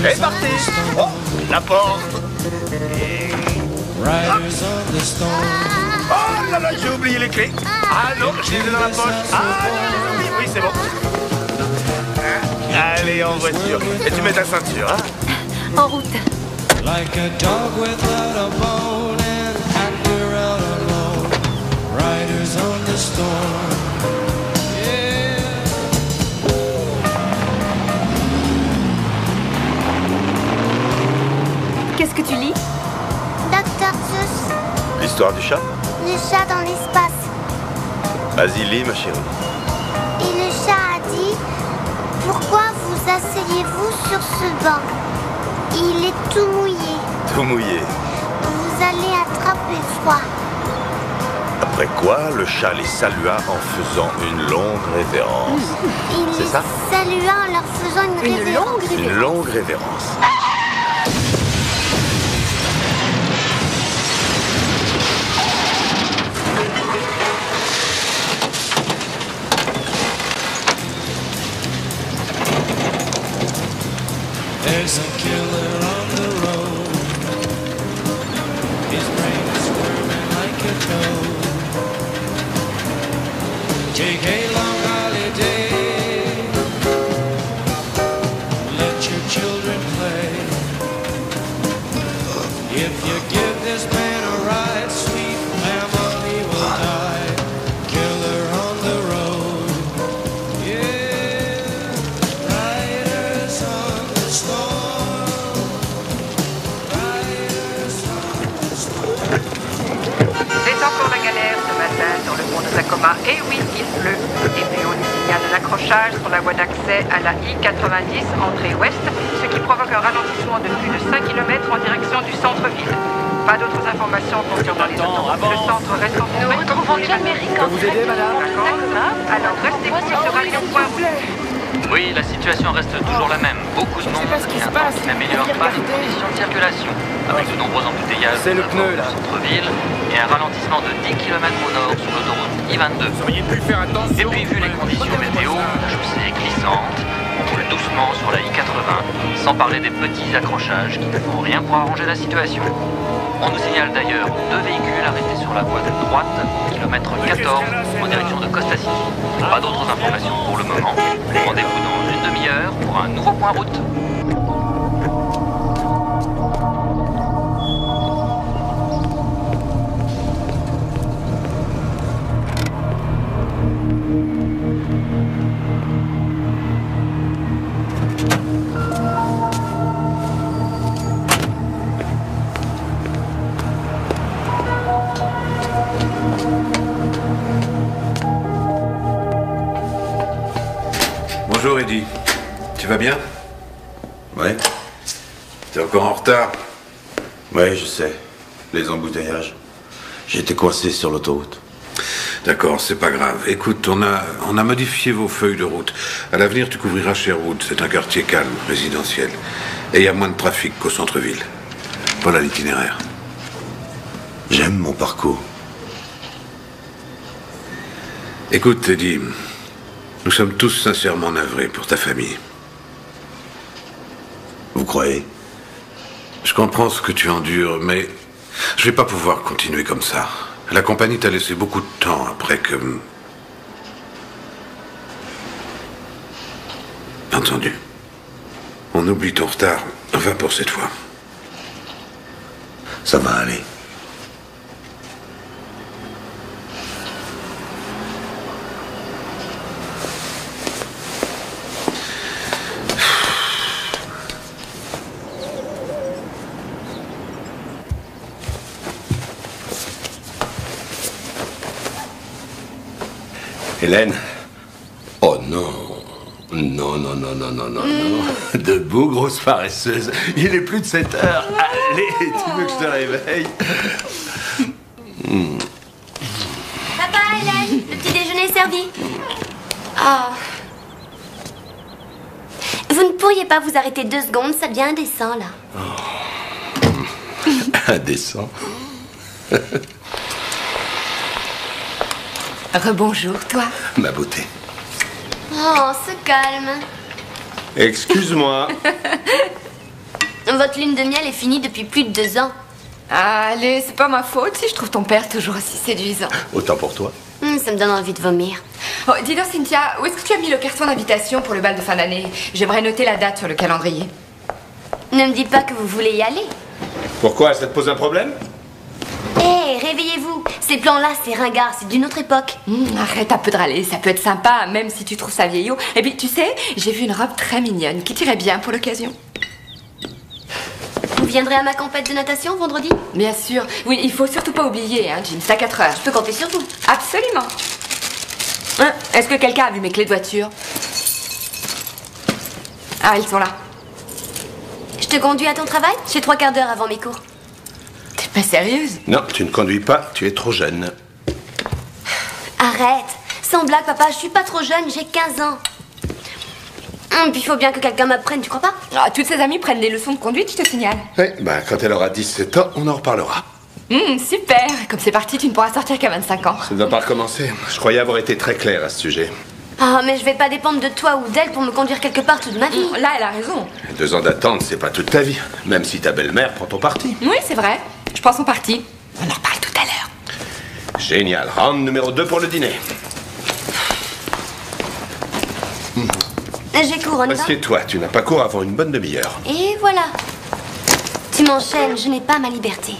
C'est parti. Oh, la porte. Et... Oh là là, j'ai oublié les clés. Ah non, je les ai dans la poche. Ah non, oui, oui, c'est bon. Allez, en voiture. Et tu mets ta ceinture, hein? En route. Like a dog without a bone and actor out alone. Riders on the storm. Yeah. Qu'est-ce que tu lis? Docteur Seuss, L'histoire du chat? le chat dans l'espace. Vas-y, lis, ma chérie. Et le chat a dit, pourquoi vous asseyez-vous sur ce banc? Il est tout mouillé. Tout mouillé. Vous allez attraper froid. Après quoi, le chat les salua en faisant une longue révérence. Il C'est les ça? salua en leur faisant une révérence. longue révérence. Une longue révérence. There's a killer on the road. His brain is squirming like a toad. Take a long holiday. Let your children play. If you give this man a ride, sweet family will die. Killer on the road. Yeah. Riders on the storm. Riders on the storm. C'est encore la galère ce matin sur le pont de Tacoma. Et oui, il pleut. Et puis on nous signale un accrochage sur la voie d'accès à la I-90 entrée ouest, ce qui provoque un ralentissement de plus de 5 km en direction du centre-ville. Pas d'autres informations concernant les autoroutes. Le centre reste en Nous retrouvons John Merrick en vous aider, madame? Alors restez sur Radio Point Rouge. Oui, la situation reste toujours la même. Beaucoup de monde et un temps qui n'améliore pas les conditions de circulation, avec de nombreux embouteillages C'est le pneu, là. au centre-ville et un ralentissement de 10 km au nord sur l'autoroute I-22. Vous auriez pu faire attention. Et puis, vu les conditions météo, la chaussée est glissante, on roule doucement sur la I-80, sans parler des petits accrochages qui ne font rien pour arranger la situation. On nous signale d'ailleurs 2 véhicules arrêtés sur la voie de droite au kilomètre 14 en direction de Costa City. Pas d'autres informations pour le moment. Rendez-vous dans une demi-heure pour un nouveau point route. Bonjour Eddie, tu vas bien? Ouais. T'es encore en retard? Ouais, je sais. Les embouteillages. J'ai été coincé sur l'autoroute. D'accord, c'est pas grave. Écoute, on a modifié vos feuilles de route. À l'avenir, tu couvriras Sherwood. C'est un quartier calme, résidentiel. Et il y a moins de trafic qu'au centre-ville. Voilà l'itinéraire. J'aime mon parcours. Écoute, Eddie, nous sommes tous sincèrement navrés pour ta famille. Vous croyez? Je comprends ce que tu endures, mais je vais pas pouvoir continuer comme ça. La compagnie t'a laissé beaucoup de temps après que... Entendu. On oublie ton retard. Enfin, pour cette fois. Ça va aller. Hélène? Oh non. Non, non, non, non, non, non, non. Debout, grosse paresseuse. Il est plus de 7 heures. Allez, tu veux que je te réveille? Papa, Hélène, le petit déjeuner est servi. Ah. Vous ne pourriez pas vous arrêter 2 secondes, ça devient indécent, là. Indécent. Rebonjour, toi. Ma beauté. Oh, on se calme. Excuse-moi. Votre lune de miel est finie depuis plus de 2 ans. Allez, c'est pas ma faute si je trouve ton père toujours aussi séduisant. Autant pour toi. Ça me donne envie de vomir. Oh, dis donc, Cynthia, où est-ce que tu as mis le carton d'invitation pour le bal de fin d'année? J'aimerais noter la date sur le calendrier. Ne me dites pas que vous voulez y aller. Pourquoi? Ça te pose un problème? Hé, réveillez-vous. Ces plans-là, c'est ringard, c'est d'une autre époque. Arrête un peu de râler, ça peut être sympa, même si tu trouves ça vieillot. Et puis, tu sais, j'ai vu une robe très mignonne qui t'irait bien pour l'occasion. Vous viendrez à ma compète de natation vendredi? Bien sûr. Oui, il faut surtout pas oublier, hein, Jim, c'est à 4 heures. Je peux compter sur vous. Absolument. Hein, est-ce que quelqu'un a vu mes clés de voiture? Ah, ils sont là. Je te conduis à ton travail? J'ai 3 quarts d'heure avant mes cours. T'es pas sérieuse? Non, tu ne conduis pas, tu es trop jeune. Arrête. Sans blague, papa, je suis pas trop jeune, j'ai 15 ans. Puis il faut bien que quelqu'un m'apprenne, tu crois pas? Ah, toutes ses amies prennent des leçons de conduite, je te signale. Oui, quand elle aura 17 ans, on en reparlera. Super. Comme c'est parti, tu ne pourras sortir qu'à 25 ans. Ça ne va pas recommencer. Je croyais avoir été très clair à ce sujet. Ah, mais je vais pas dépendre de toi ou d'elle pour me conduire quelque part toute ma vie. Là, elle a raison. 2 ans d'attente, c'est pas toute ta vie. Même si ta belle-mère prend ton parti. Oui, c'est vrai. Je prends son parti. On en reparle tout à l'heure. Génial. Round numéro 2 pour le dîner. J'ai cours, on y va? Assieds-toi, tu n'as pas cours avant une bonne demi-heure. Et voilà. Tu m'enchaînes, je n'ai pas ma liberté.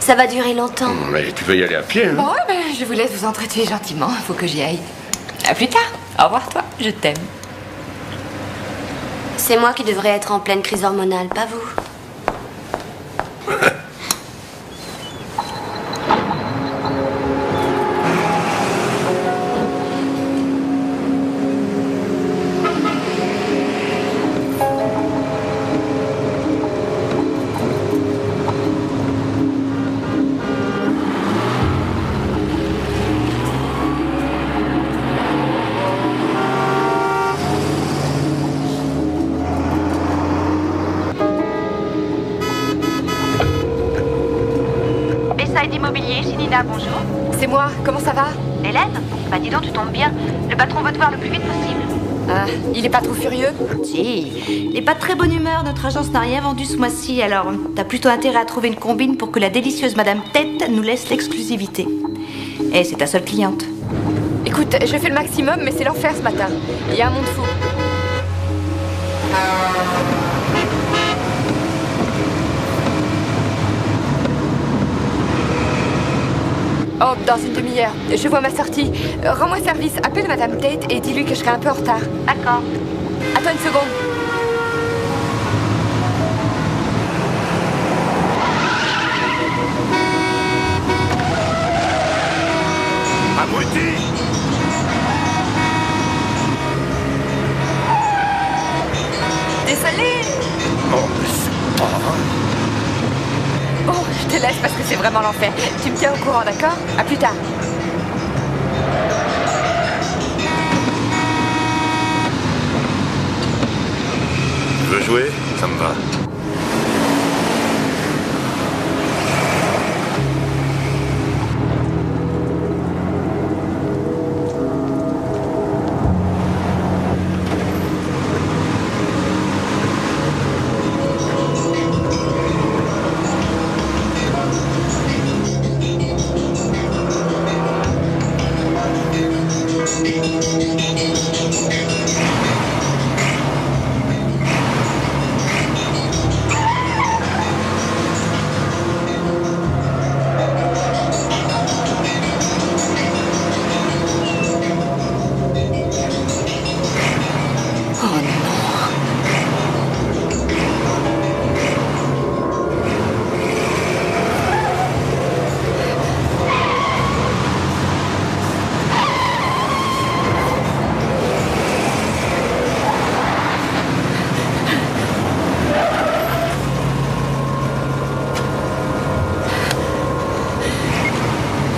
Ça va durer longtemps. Mais tu peux y aller à pied, hein? Bon, ben, je vous laisse vous entretuer gentiment. Faut que j'y aille. À plus tard. Au revoir, toi. Je t'aime. C'est moi qui devrais être en pleine crise hormonale, pas vous. Immobilier, c'est Nina, bonjour. C'est moi, comment ça va? Hélène? Bah dis donc, tu tombes bien. Le patron veut te voir le plus vite possible. Ah, il est pas trop furieux? Si, il est pas de très bonne humeur, notre agence n'a rien vendu ce mois-ci, alors t'as plutôt intérêt à trouver une combine pour que la délicieuse Madame Tête nous laisse l'exclusivité. Et c'est ta seule cliente. Écoute, je fais le maximum, mais c'est l'enfer ce matin. Il y a un monde fou. Oh, dans une demi-heure. Je vois ma sortie. Rends-moi service. Appelle Madame Tate et dis-lui que je serai un peu en retard. D'accord. Attends une seconde. Abruti! Désolée. Oh, mais c'est pas... Bon, je te laisse parce que c'est vraiment l'enfer. Tu me tiens au courant, d'accord? À plus tard. Tu veux jouer? Ça me va.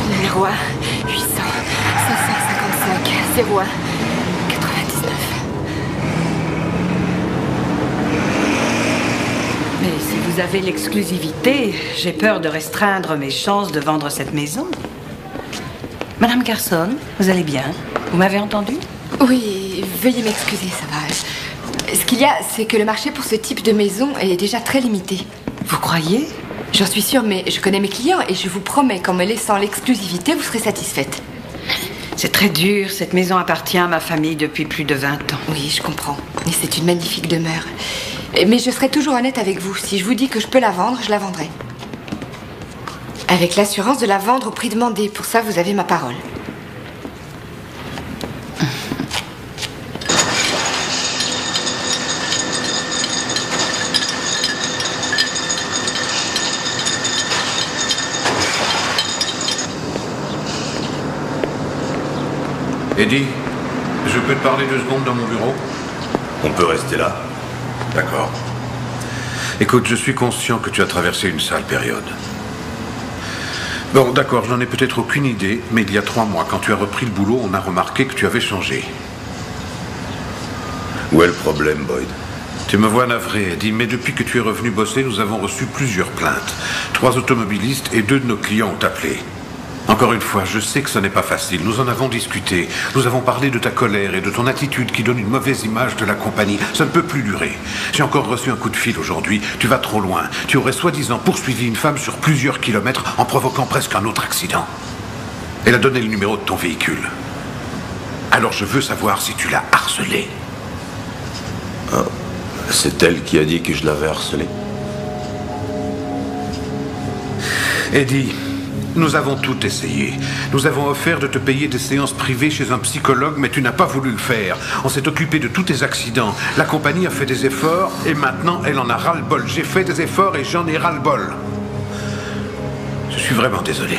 Numéro 1, 800, 555, 01, 99. Mais si vous avez l'exclusivité, j'ai peur de restreindre mes chances de vendre cette maison. Madame Carson, vous allez bien? Vous m'avez entendu? Oui, veuillez m'excuser, ça va. Ce qu'il y a, c'est que le marché pour ce type de maison est déjà très limité. Vous croyez? J'en suis sûre, mais je connais mes clients et je vous promets qu'en me laissant l'exclusivité, vous serez satisfaite. C'est très dur. Cette maison appartient à ma famille depuis plus de 20 ans. Oui, je comprends. Et c'est une magnifique demeure. Mais je serai toujours honnête avec vous. Si je vous dis que je peux la vendre, je la vendrai. Avec l'assurance de la vendre au prix demandé. Pour ça, vous avez ma parole. Eddie, je peux te parler 2 secondes dans mon bureau? On peut rester là. D'accord. Écoute, je suis conscient que tu as traversé une sale période. Bon, d'accord, je n'en ai peut-être aucune idée, mais il y a 3 mois, quand tu as repris le boulot, on a remarqué que tu avais changé. Où est le problème, Boyd? Tu me vois navré, Eddie, mais depuis que tu es revenu bosser, nous avons reçu plusieurs plaintes. 3 automobilistes et 2 de nos clients ont appelé. Encore une fois, je sais que ce n'est pas facile. Nous en avons discuté. Nous avons parlé de ta colère et de ton attitude qui donne une mauvaise image de la compagnie. Ça ne peut plus durer. J'ai encore reçu un coup de fil aujourd'hui. Tu vas trop loin. Tu aurais soi-disant poursuivi une femme sur plusieurs kilomètres en provoquant presque un autre accident. Elle a donné le numéro de ton véhicule. Alors je veux savoir si tu l'as harcelée. Oh, c'est elle qui a dit que je l'avais harcelée. Eddie, nous avons tout essayé. Nous avons offert de te payer des séances privées chez un psychologue, mais tu n'as pas voulu le faire. On s'est occupé de tous tes accidents. La compagnie a fait des efforts, et maintenant, elle en a ras-le-bol. J'ai fait des efforts et j'en ai ras-le-bol. Je suis vraiment désolé.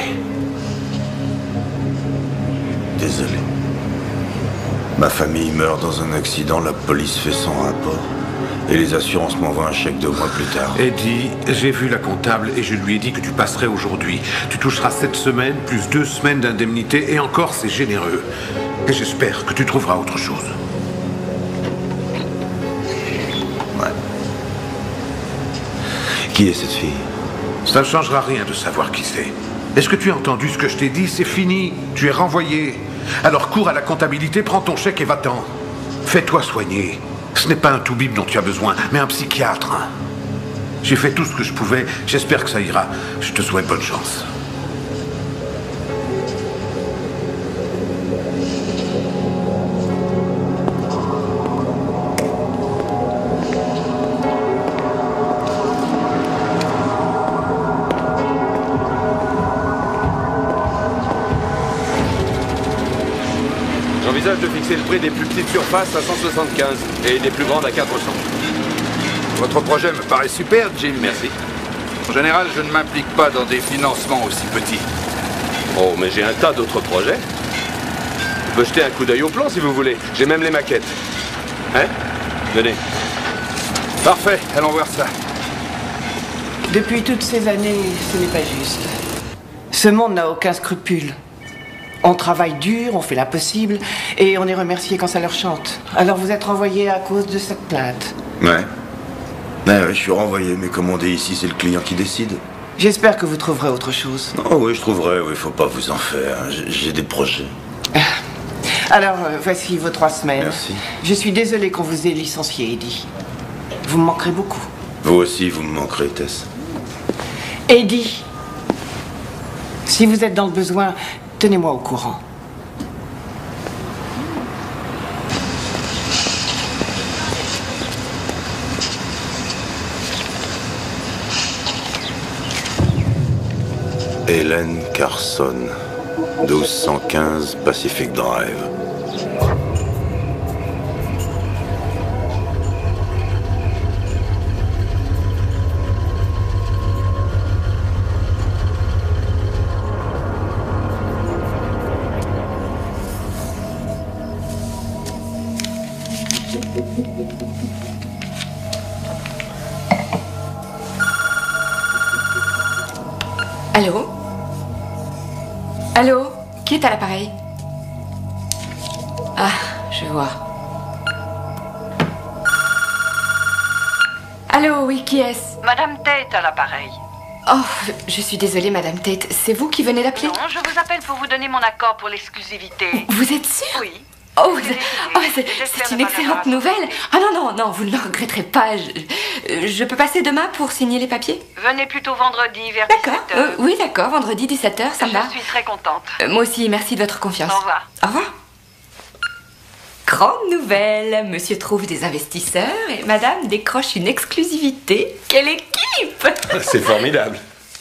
Désolé. Ma famille meurt dans un accident, la police fait son rapport. Et les assurances m'envoient un chèque 2 mois plus tard. Eddie, j'ai vu la comptable et je lui ai dit que tu passerais aujourd'hui. Tu toucheras 7 semaines plus 2 semaines d'indemnité et encore c'est généreux. Et j'espère que tu trouveras autre chose. Ouais. Qui est cette fille? Ça ne changera rien de savoir qui c'est. Est-ce que tu as entendu ce que je t'ai dit? C'est fini. Tu es renvoyé. Alors cours à la comptabilité, prends ton chèque et va-t'en. Fais-toi soigner. Ce n'est pas un toubib dont tu as besoin, mais un psychiatre. J'ai fait tout ce que je pouvais. J'espère que ça ira. Je te souhaite bonne chance. J'envisage de fixer le prix des plus petites surfaces à 175 et des plus grandes à 400. Votre projet me paraît super, Jim. Merci. En général, je ne m'implique pas dans des financements aussi petits. Oh, mais j'ai un tas d'autres projets. On peut jeter un coup d'œil au plan si vous voulez. J'ai même les maquettes. Hein? Venez. Parfait, allons voir ça. Depuis toutes ces années, ce n'est pas juste. Ce monde n'a aucun scrupule. On travaille dur, on fait l'impossible, et on est remercié quand ça leur chante. Alors vous êtes renvoyé à cause de cette plainte. Ouais. Ouais, je suis renvoyé, mais comme on dit ici, c'est le client qui décide. J'espère que vous trouverez autre chose. Oh oui, je trouverai, oui, faut pas vous en faire. J'ai des projets. Alors, voici vos 3 semaines. Merci. Je suis désolée qu'on vous ait licencié, Eddie. Vous me manquerez beaucoup. Vous aussi, vous me manquerez, Tess. Eddie, si vous êtes dans le besoin, tenez-moi au courant. Hélène Carson, 1215 Pacific Drive. Allô? Allô? Qui est à l'appareil? Ah, je vois. Allô, oui, qui est-ce? Madame Tate à l'appareil. Oh, je suis désolée, Madame Tate. C'est vous qui venez d'appeler? Non, je vous appelle pour vous donner mon accord pour l'exclusivité. Vous êtes sûre? Oui. C'est une excellente nouvelle. Ah non, vous ne le regretterez pas. Je peux passer demain pour signer les papiers? Venez plutôt vendredi vers 17h. D'accord, oui d'accord, vendredi 17h, ça me va. Je suis très contente. Moi aussi, merci de votre confiance. Au revoir. Au revoir. Grande nouvelle, monsieur trouve des investisseurs et madame décroche une exclusivité. Quelle équipe! C'est formidable.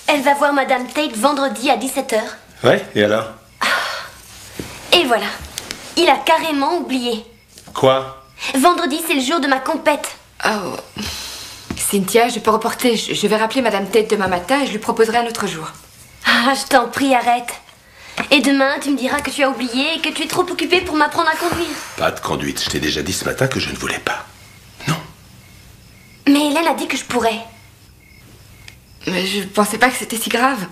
Elle va voir Madame Tate vendredi à 17h. Ouais, et alors? Et voilà. Il a carrément oublié. Quoi? Vendredi, c'est le jour de ma compète. Oh. Cynthia, je peux reporter. Je vais rappeler Madame Tate demain matin et je lui proposerai un autre jour. Ah, je t'en prie, arrête. Et demain, tu me diras que tu as oublié et que tu es trop occupée pour m'apprendre à conduire. Pas de conduite. Je t'ai déjà dit ce matin que je ne voulais pas. Mais Hélène a dit que je pourrais. Mais je pensais pas que c'était si grave.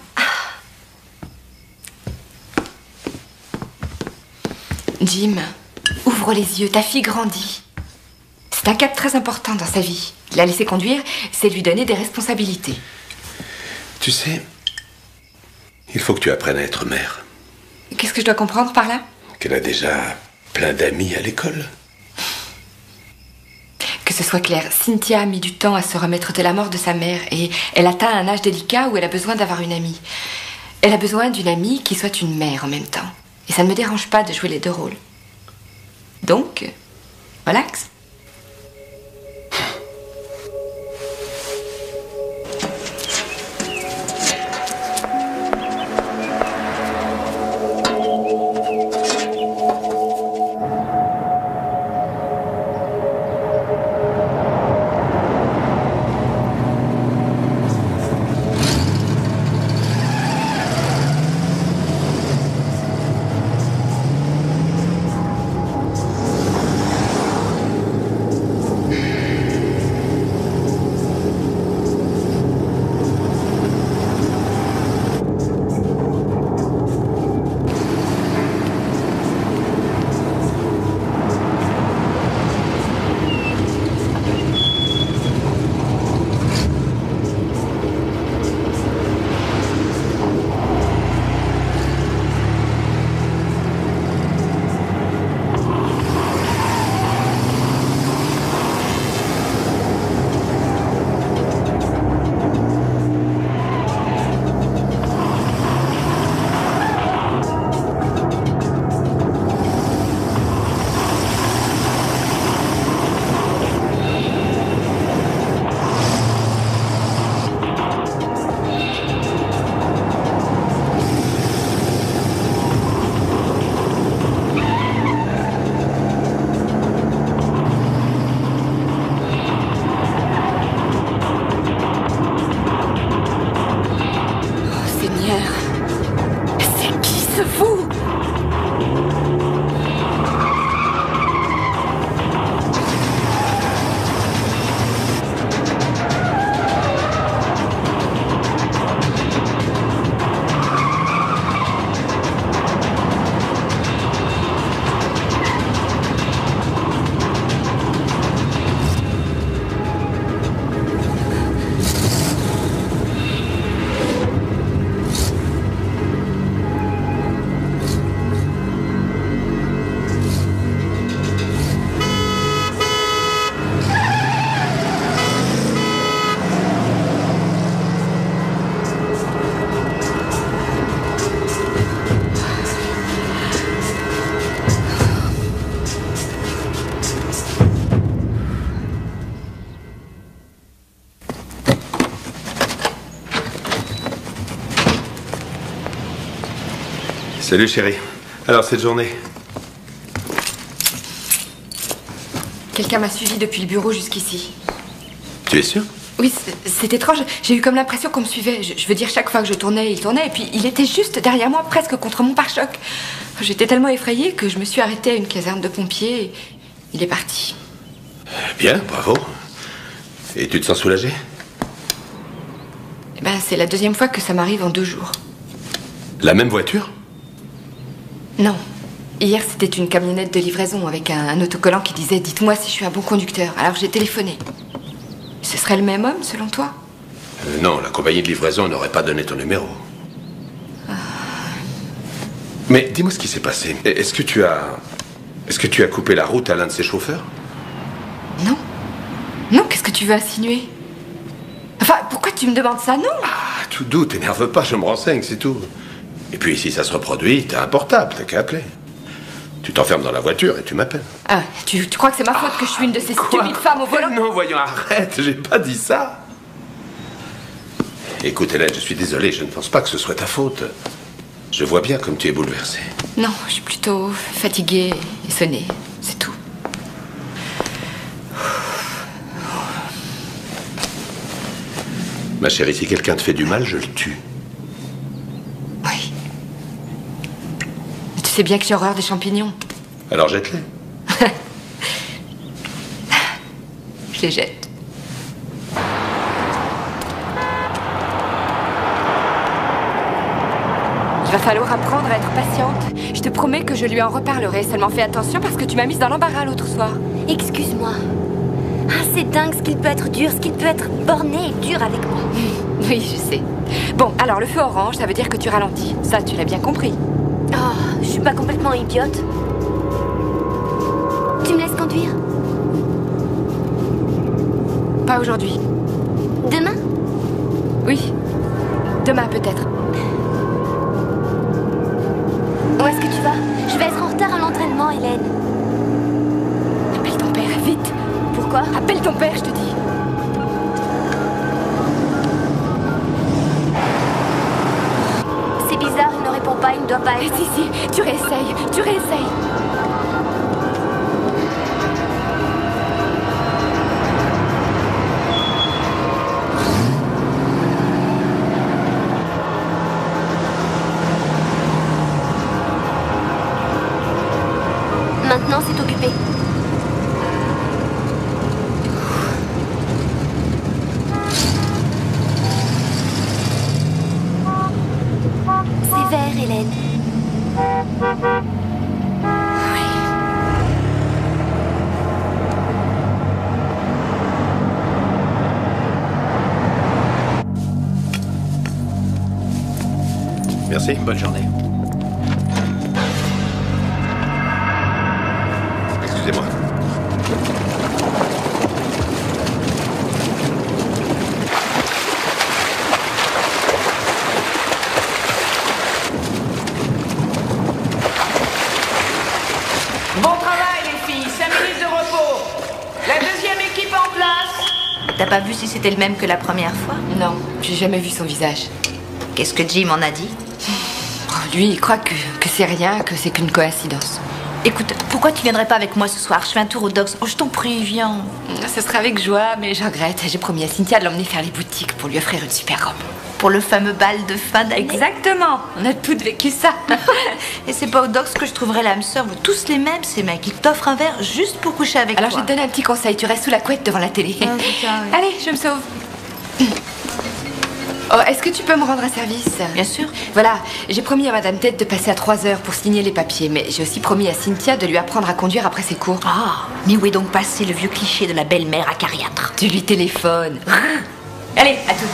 Jim, ouvre les yeux, ta fille grandit. C'est un cap très important dans sa vie. La laisser conduire, c'est lui donner des responsabilités. Tu sais, il faut que tu apprennes à être mère. Qu'est-ce que je dois comprendre par là? Qu'elle a déjà plein d'amis à l'école. Que ce soit clair, Cynthia a mis du temps à se remettre de la mort de sa mère et elle atteint un âge délicat où elle a besoin d'avoir une amie. Elle a besoin d'une amie qui soit une mère en même temps. Et ça ne me dérange pas de jouer les deux rôles. Donc, relax. Salut chérie. Alors cette journée? Quelqu'un m'a suivi depuis le bureau jusqu'ici. Tu es sûr? Oui, c'est étrange. J'ai eu comme l'impression qu'on me suivait. Je veux dire, chaque fois que je tournais, il tournait. Et puis, il était juste derrière moi, presque contre mon pare-choc. J'étais tellement effrayée que je me suis arrêtée à une caserne de pompiers. Et il est parti. Bien, bravo. Et tu te sens soulagée? Eh ben, c'est la deuxième fois que ça m'arrive en 2 jours. La même voiture? Non. Hier, c'était une camionnette de livraison avec un autocollant qui disait « Dites-moi si je suis un bon conducteur ». Alors j'ai téléphoné. Ce serait le même homme, selon toi? Non, la compagnie de livraison n'aurait pas donné ton numéro. Mais dis-moi ce qui s'est passé. Est-ce que tu as Est-ce que tu as coupé la route à l'un de ses chauffeurs? Non. Non, qu'est-ce que tu veux insinuer? Enfin, pourquoi tu me demandes ça? Non. Ah, tout doux, t'énerve pas, je me renseigne, c'est tout. Et puis, si ça se reproduit, t'as un portable, t'as qu'à appeler. Tu t'enfermes dans la voiture et tu m'appelles. Ah, tu crois que c'est ma faute que je suis une de ces stupides femmes au volant? Non, voyons, arrête, j'ai pas dit ça. Écoute, Hélène, je suis désolé, je ne pense pas que ce soit ta faute. Je vois bien comme tu es bouleversée. Non, je suis plutôt fatiguée et sonnée, c'est tout. Ma chérie, si quelqu'un te fait du mal, je le tue. Oui. Mais tu sais bien que j'ai horreur des champignons. Alors jette-les. Je les jette. Il va falloir apprendre à être patiente. Je te promets que je lui en reparlerai. Seulement fais attention parce que tu m'as mise dans l'embarras l'autre soir. Excuse-moi. Ah, c'est dingue ce qu'il peut être dur, ce qu'il peut être borné et dur avec moi. Oui, je sais. Bon, alors le feu orange, ça veut dire que tu ralentis. Ça, tu l'as bien compris. Oh, je suis pas complètement idiote. Tu me laisses conduire? Pas aujourd'hui. Demain? Oui. Demain, peut-être. Où est-ce que tu vas? Je vais être en retard à l'entraînement, Hélène. Appelle ton père, vite. Pourquoi? Appelle ton père, je te dis. C'est bizarre, il ne répond pas, il ne doit pas être... Si, tu réessayes, tu réessayes. Maintenant, c'est occupé. C'est vert, Hélène. Merci, bonne journée. Excusez-moi. Bon travail, les filles. 5 minutes de repos. La deuxième équipe en place. T'as pas vu si c'était le même que la première fois? Non, j'ai jamais vu son visage. Qu'est-ce que Jim en a dit? Lui, il croit que c'est rien, que c'est qu'une coïncidence. Écoute, pourquoi tu viendrais pas avec moi ce soir? Je fais un tour au Docks. Oh, je t'en prie, viens. Ce sera avec joie, mais je regrette. J'ai promis à Cynthia de l'emmener faire les boutiques pour lui offrir une super robe. Pour le fameux bal de fin d'année. Exactement. On a toutes vécu ça. Et c'est pas au Docks que je trouverai l'âme sœur. Vous tous les mêmes, ces mecs. Ils t'offrent un verre juste pour coucher avec Alors toi. je vais te donner un petit conseil. Tu restes sous la couette devant la télé. Ah, putain, oui. Allez, je me sauve. Oh, est-ce que tu peux me rendre un service? Bien sûr. Voilà, j'ai promis à Madame Tête de passer à 3h pour signer les papiers, mais j'ai aussi promis à Cynthia de lui apprendre à conduire après ses cours. Ah, mais où est donc passé le vieux cliché de la belle-mère acariâtre? Tu lui téléphones. Allez, à toutes.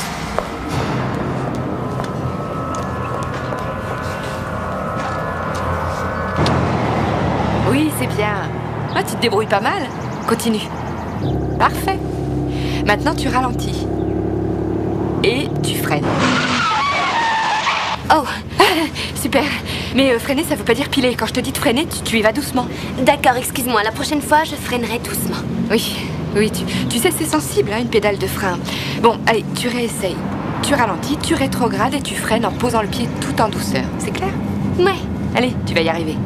Oui, c'est bien. Ah, tu te débrouilles pas mal. Continue. Parfait. Maintenant, tu ralentis. Et tu freines. Oh, super. Mais freiner, ça veut pas dire piler. Quand je te dis de freiner, tu y vas doucement. d'accord, excuse-moi. La prochaine fois, je freinerai doucement. Oui, tu sais, c'est sensible, hein, une pédale de frein. Bon, allez, tu réessayes. Tu ralentis, tu rétrogrades et tu freines en posant le pied tout en douceur. C'est clair? Ouais. Allez, tu vas y arriver.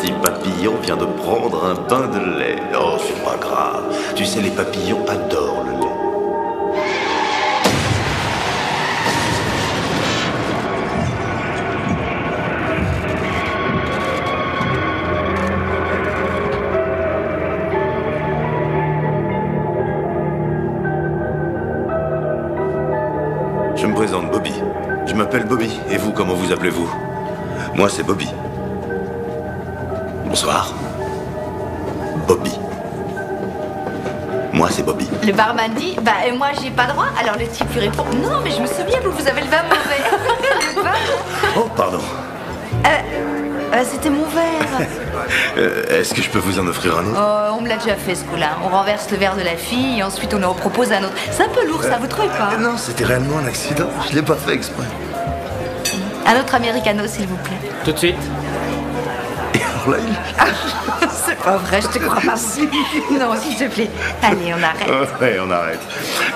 petit papillon vient de prendre un bain de lait. Oh, c'est pas grave. Tu sais, les papillons adorent le lait. Je me présente, Bobby. Je m'appelle Bobby. Et vous, comment vous appelez-vous? Moi, c'est Bobby. Bonsoir. Bobby. Moi, c'est Bobby. Le barman dit, bah et moi j'ai pas droit. Alors le type lui répond, non mais je me souviens, vous avez le vin mauvais. Le vin. Oh, pardon. C'était mon verre. Est-ce que je peux vous en offrir un autre? Oh, on me l'a déjà fait ce coup-là. On renverse le verre de la fille et ensuite on en propose un autre. C'est un peu lourd ça, vous trouvez pas? Non, c'était réellement un accident. Je l'ai pas fait exprès. Un autre americano s'il vous plaît. Tout de suite. Et alors là, C'est pas vrai, je te crois pas. Non, s'il te plaît. Allez, on arrête. Ouais, on arrête.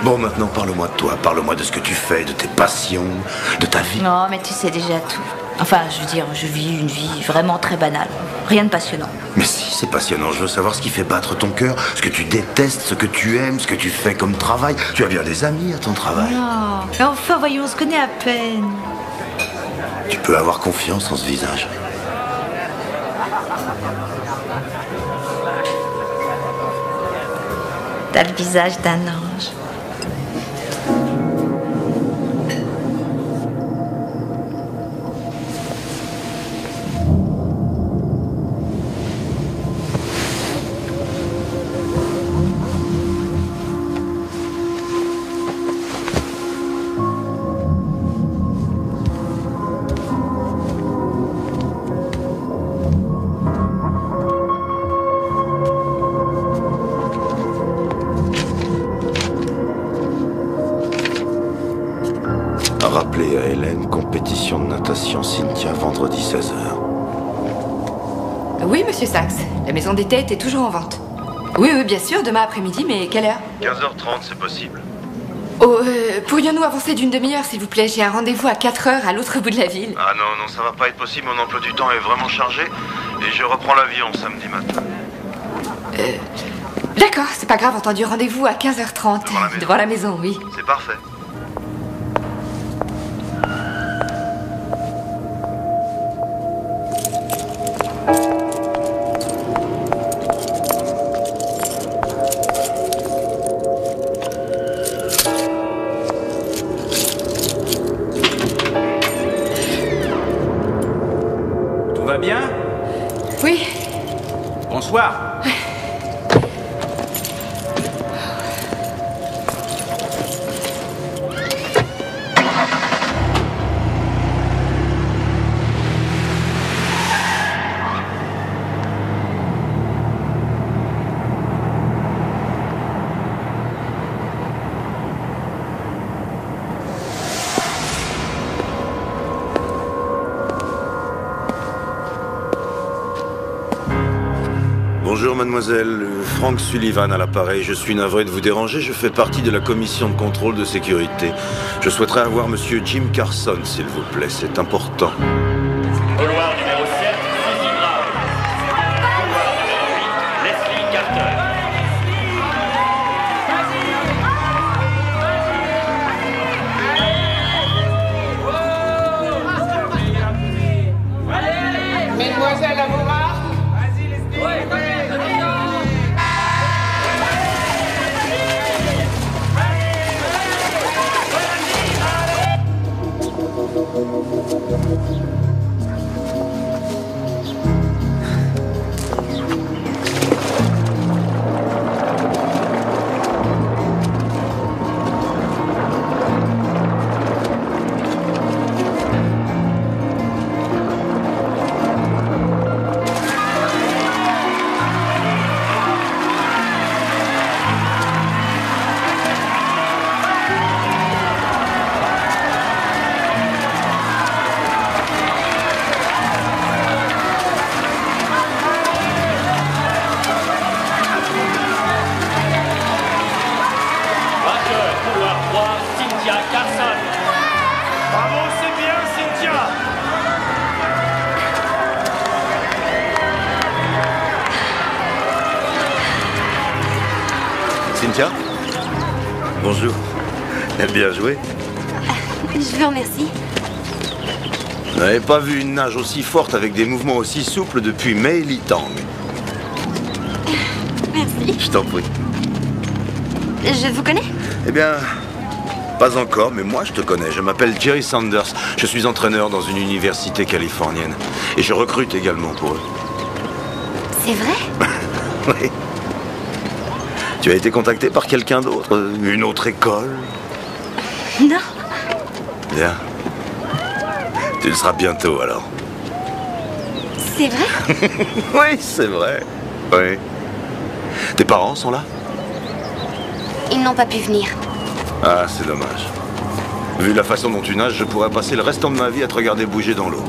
Bon, maintenant, parle-moi de toi. Parle-moi de ce que tu fais, de tes passions, de ta vie. Non, mais tu sais déjà tout. Enfin, je veux dire, je vis une vie vraiment très banale. Rien de passionnant. Mais si, c'est passionnant. Je veux savoir ce qui fait battre ton cœur, ce que tu détestes, ce que tu aimes, ce que tu fais comme travail. Tu as bien des amis à ton travail. Non. Mais enfin, voyons, on se connaît à peine. Tu peux avoir confiance en ce visage. T'as le visage d'un ange. Rappelez à Hélène, compétition de natation Cynthia, vendredi 16h. Oui, monsieur Sachs. La maison des têtes est toujours en vente. Oui, oui, bien sûr, demain après-midi, mais quelle heure? 15h30, c'est possible. Oh, pourrions-nous avancer d'une demi-heure, s'il vous plaît? J'ai un rendez-vous à 4h à l'autre bout de la ville. Ah non, ça va pas être possible. Mon emploi du temps est vraiment chargé. Et je reprends l'avion samedi matin. D'accord, c'est pas grave, entendu. Rendez-vous à 15h30. Devant la maison, oui. C'est parfait. Tout va bien? Oui. Bonsoir. Bonjour mademoiselle, Frank Sullivan à l'appareil. Je suis navré de vous déranger, je fais partie de la commission de contrôle de sécurité. Je souhaiterais avoir monsieur Jim Carson, s'il vous plaît, c'est important. Couloir numéro 7, Suzy Brown. Couloir numéro 8, Leslie Carter. Mesdemoiselles, à vos marques. Cynthia? Bonjour. Bien joué. Je vous remercie. Je n'avais pas vu une nage aussi forte avec des mouvements aussi souples depuis Mei Li Tang. Merci. Je t'en prie. Je vous connais? Eh bien, pas encore, mais moi je te connais. Je m'appelle Jerry Sanders. Je suis entraîneur dans une université californienne. Et je recrute également pour eux. C'est vrai? Oui. Tu as été contacté par quelqu'un d'autre? Une autre école? Non. Bien. Tu le seras bientôt alors. C'est vrai? Oui, c'est vrai. Oui. Tes parents sont là? Ils n'ont pas pu venir. Ah, c'est dommage. Vu la façon dont tu nages, je pourrais passer le restant de ma vie à te regarder bouger dans l'eau.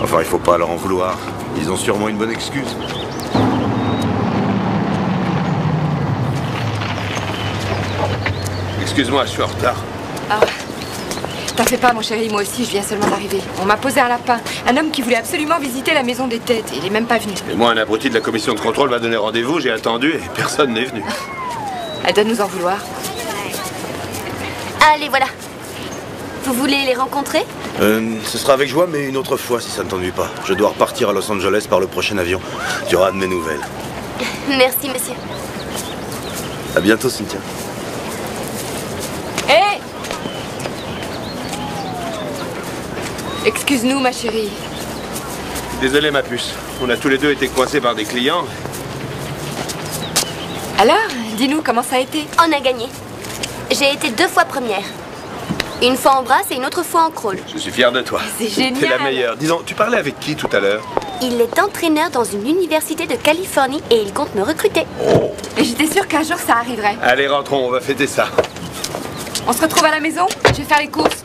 Enfin, il faut pas leur en vouloir. Ils ont sûrement une bonne excuse. Excuse-moi, je suis en retard. Ah. T'en fais pas, mon chéri, moi aussi, je viens seulement d'arriver. On m'a posé un lapin. Un homme qui voulait absolument visiter la maison des têtes. Et il est même pas venu. Et moi, un abruti de la commission de contrôle m'a donné rendez-vous, j'ai attendu et personne n'est venu. Elle doit nous en vouloir. Allez, voilà. Vous voulez les rencontrer? Ce sera avec joie, mais une autre fois, si ça ne t'ennuie pas. Je dois repartir à Los Angeles par le prochain avion. Tu auras de mes nouvelles. Merci, monsieur. À bientôt, Cynthia. Hé! Excuse-nous, ma chérie. Désolé, ma puce. On a tous les deux été coincés par des clients. Alors, dis-nous comment ça a été. On a gagné. J'ai été 2 fois première. Une fois en brasse et une autre fois en crawl. Je suis fier de toi. C'est génial. T'es la meilleure. Dis donc, tu parlais avec qui tout à l'heure? Il est entraîneur dans une université de Californie et il compte me recruter. Et j'étais sûre qu'un jour ça arriverait. Allez, rentrons, on va fêter ça. On se retrouve à la maison? Je vais faire les courses.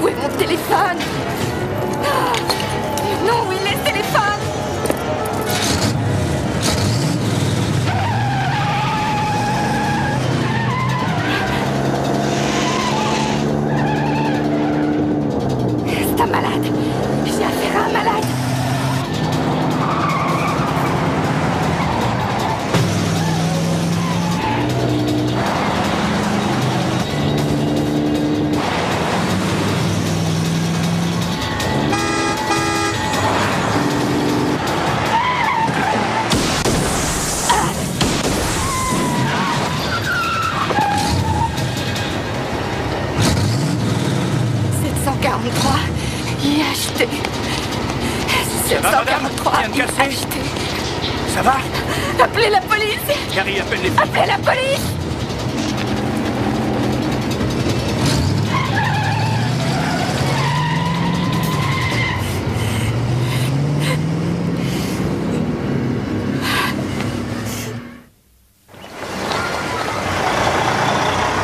Où est mon téléphone? Non, où est le téléphone? C'est un malade. J'ai affaire à un malade. Y acheté. 743 y acheté. Ça va? Appelez la police. Gary, appelle les flics. Appelez la police.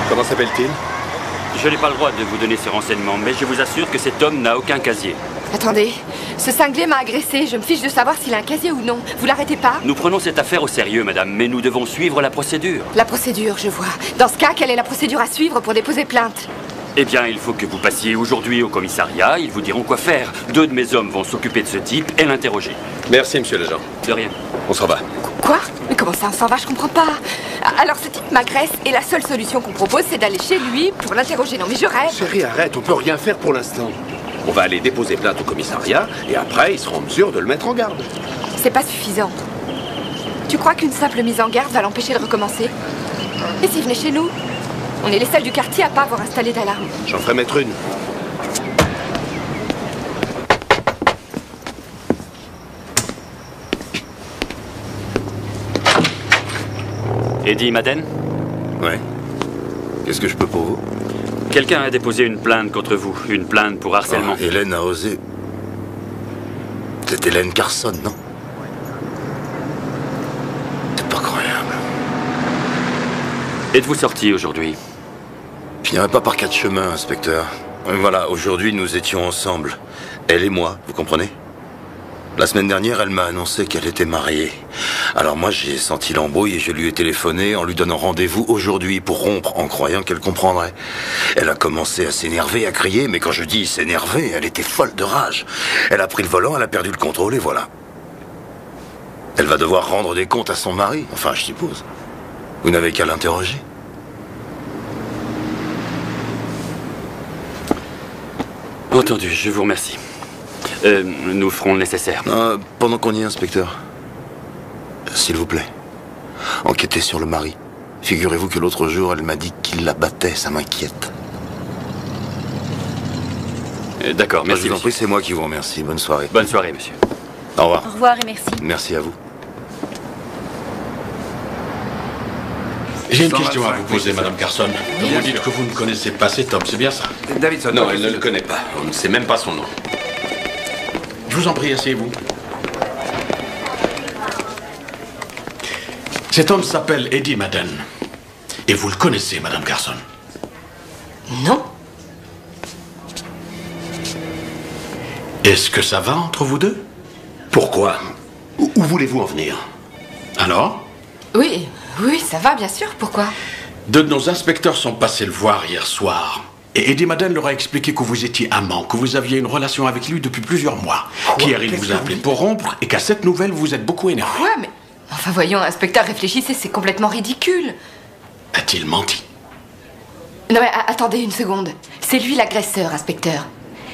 Comment s'appelle-t-il? Je n'ai pas le droit de vous donner ces renseignements, mais je vous assure que cet homme n'a aucun casier. Attendez, ce cinglé m'a agressé. Je me fiche de savoir s'il a un casier ou non. Vous l'arrêtez pas? Nous prenons cette affaire au sérieux, madame, mais nous devons suivre la procédure. La procédure, je vois. Dans ce cas, quelle est la procédure à suivre pour déposer plainte? Eh bien, il faut que vous passiez aujourd'hui au commissariat. Ils vous diront quoi faire. 2 de mes hommes vont s'occuper de ce type et l'interroger. Merci, monsieur l'agent. De rien. On s'en va. Quoi? Mais comment ça, on s'en va? Je comprends pas. Alors, ce type m'agresse et la seule solution qu'on propose, c'est d'aller chez lui pour l'interroger. Non, mais je rêve. Chérie, arrête, on peut rien faire pour l'instant. On va aller déposer plainte au commissariat et après, ils seront en mesure de le mettre en garde. C'est pas suffisant. Tu crois qu'une simple mise en garde va l'empêcher de recommencer? Et s'il venait chez nous? On est les seuls du quartier à pas avoir installé d'alarme. J'en ferai mettre une. Eddie Madden? Ouais. Qu'est-ce que je peux pour vous? Quelqu'un a déposé une plainte contre vous. Une plainte pour harcèlement. Oh, Hélène a osé. C'est Hélène Carson, non? C'est pas croyable. Êtes-vous sorti aujourd'hui? Je n'irai pas par 4 chemins, inspecteur. Voilà, aujourd'hui nous étions ensemble. Elle et moi, vous comprenez? La semaine dernière, elle m'a annoncé qu'elle était mariée. Alors moi, j'ai senti l'embrouille et je lui ai téléphoné en lui donnant rendez-vous aujourd'hui pour rompre en croyant qu'elle comprendrait. Elle a commencé à s'énerver, à crier, mais quand je dis s'énerver, elle était folle de rage. Elle a pris le volant, elle a perdu le contrôle et voilà. Elle va devoir rendre des comptes à son mari, enfin je suppose. Vous n'avez qu'à l'interroger. Entendu, je vous remercie. Nous ferons le nécessaire. Pendant qu'on y est, inspecteur, s'il vous plaît, enquêtez sur le mari. Figurez-vous que l'autre jour, elle m'a dit qu'il la battait, ça m'inquiète. D'accord, merci. Je vous en prie, c'est moi qui vous remercie. Bonne soirée. Bonne soirée, monsieur. Au revoir. Au revoir et merci. Merci à vous. J'ai une question à vous poser, Madame Carson. Vous dites que vous ne connaissez pas cet homme, c'est bien ça? Davidson. Non, elle ne le connaît pas. On ne sait même pas son nom. Je vous en prie, asseyez-vous. Cet homme s'appelle Eddie Madden. Et vous le connaissez, Madame Carson? Non. Est-ce que ça va entre vous deux? Pourquoi? Où voulez-vous en venir? Alors? Oui, ça va, bien sûr. Pourquoi? Deux de nos inspecteurs sont passés le voir hier soir. Et Eddie Madden leur a expliqué que vous étiez amant, que vous aviez une relation avec lui depuis plusieurs mois. Qu'hier, il vous a appelé pour rompre et qu'à cette nouvelle, vous êtes beaucoup énervé. Quoi? Mais... Enfin, voyons, inspecteur, réfléchissez, c'est complètement ridicule. A-t-il menti? Non mais attendez une seconde. C'est lui l'agresseur, inspecteur.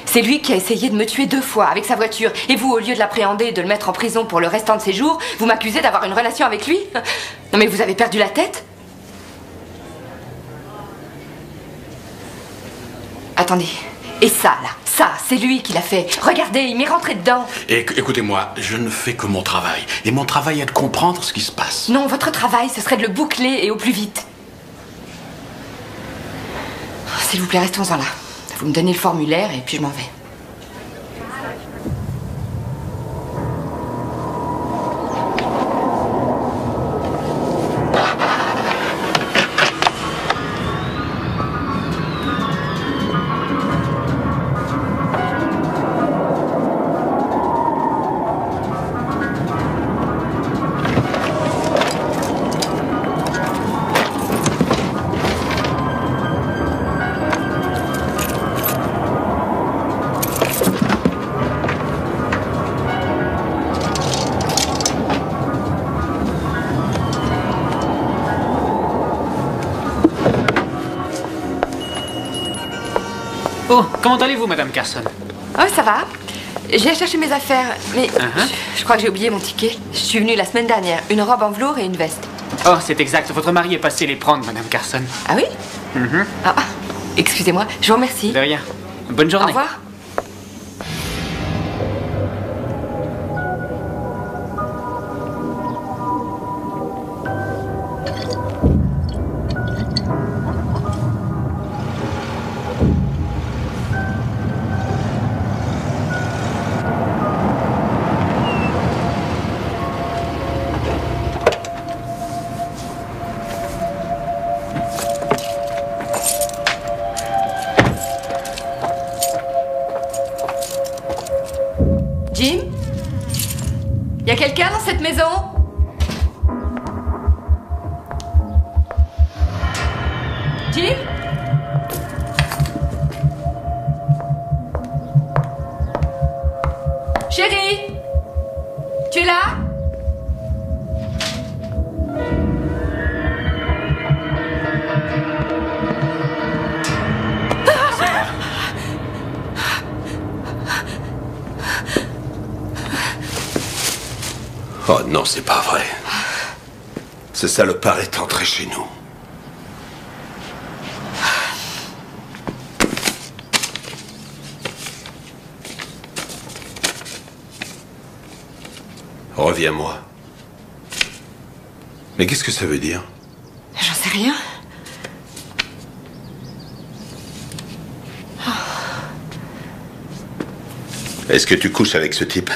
C'est lui qui a essayé de me tuer 2 fois avec sa voiture. Et vous, au lieu de l'appréhender et de le mettre en prison pour le restant de ses jours, vous m'accusez d'avoir une relation avec lui? Non mais vous avez perdu la tête? Attendez. Et ça, là, ça, c'est lui qui l'a fait. Regardez, il m'est rentré dedans. Écoutez-moi, je ne fais que mon travail. Et mon travail est de comprendre ce qui se passe. Non, votre travail, ce serait de le boucler et au plus vite. S'il vous plaît, restons-en là. Vous me donnez le formulaire et puis je m'en vais. Oh, comment allez-vous, Madame Carson? Oh, ça va. J'ai cherché mes affaires, mais je crois que j'ai oublié mon ticket. Je suis venue la semaine dernière. Une robe en velours et une veste. Oh, c'est exact. Votre mari est passé les prendre, Madame Carson. Ah oui? Ah, excusez-moi. Je vous remercie. De rien. Bonne journée. Au revoir. Jim? Y a quelqu'un dans cette maison? Jim? Chérie? Tu es là? Oh non, c'est pas vrai. Ce salopard est entré chez nous. Reviens-moi. Mais qu'est-ce que ça veut dire? J'en sais rien. Est-ce que tu couches avec ce type?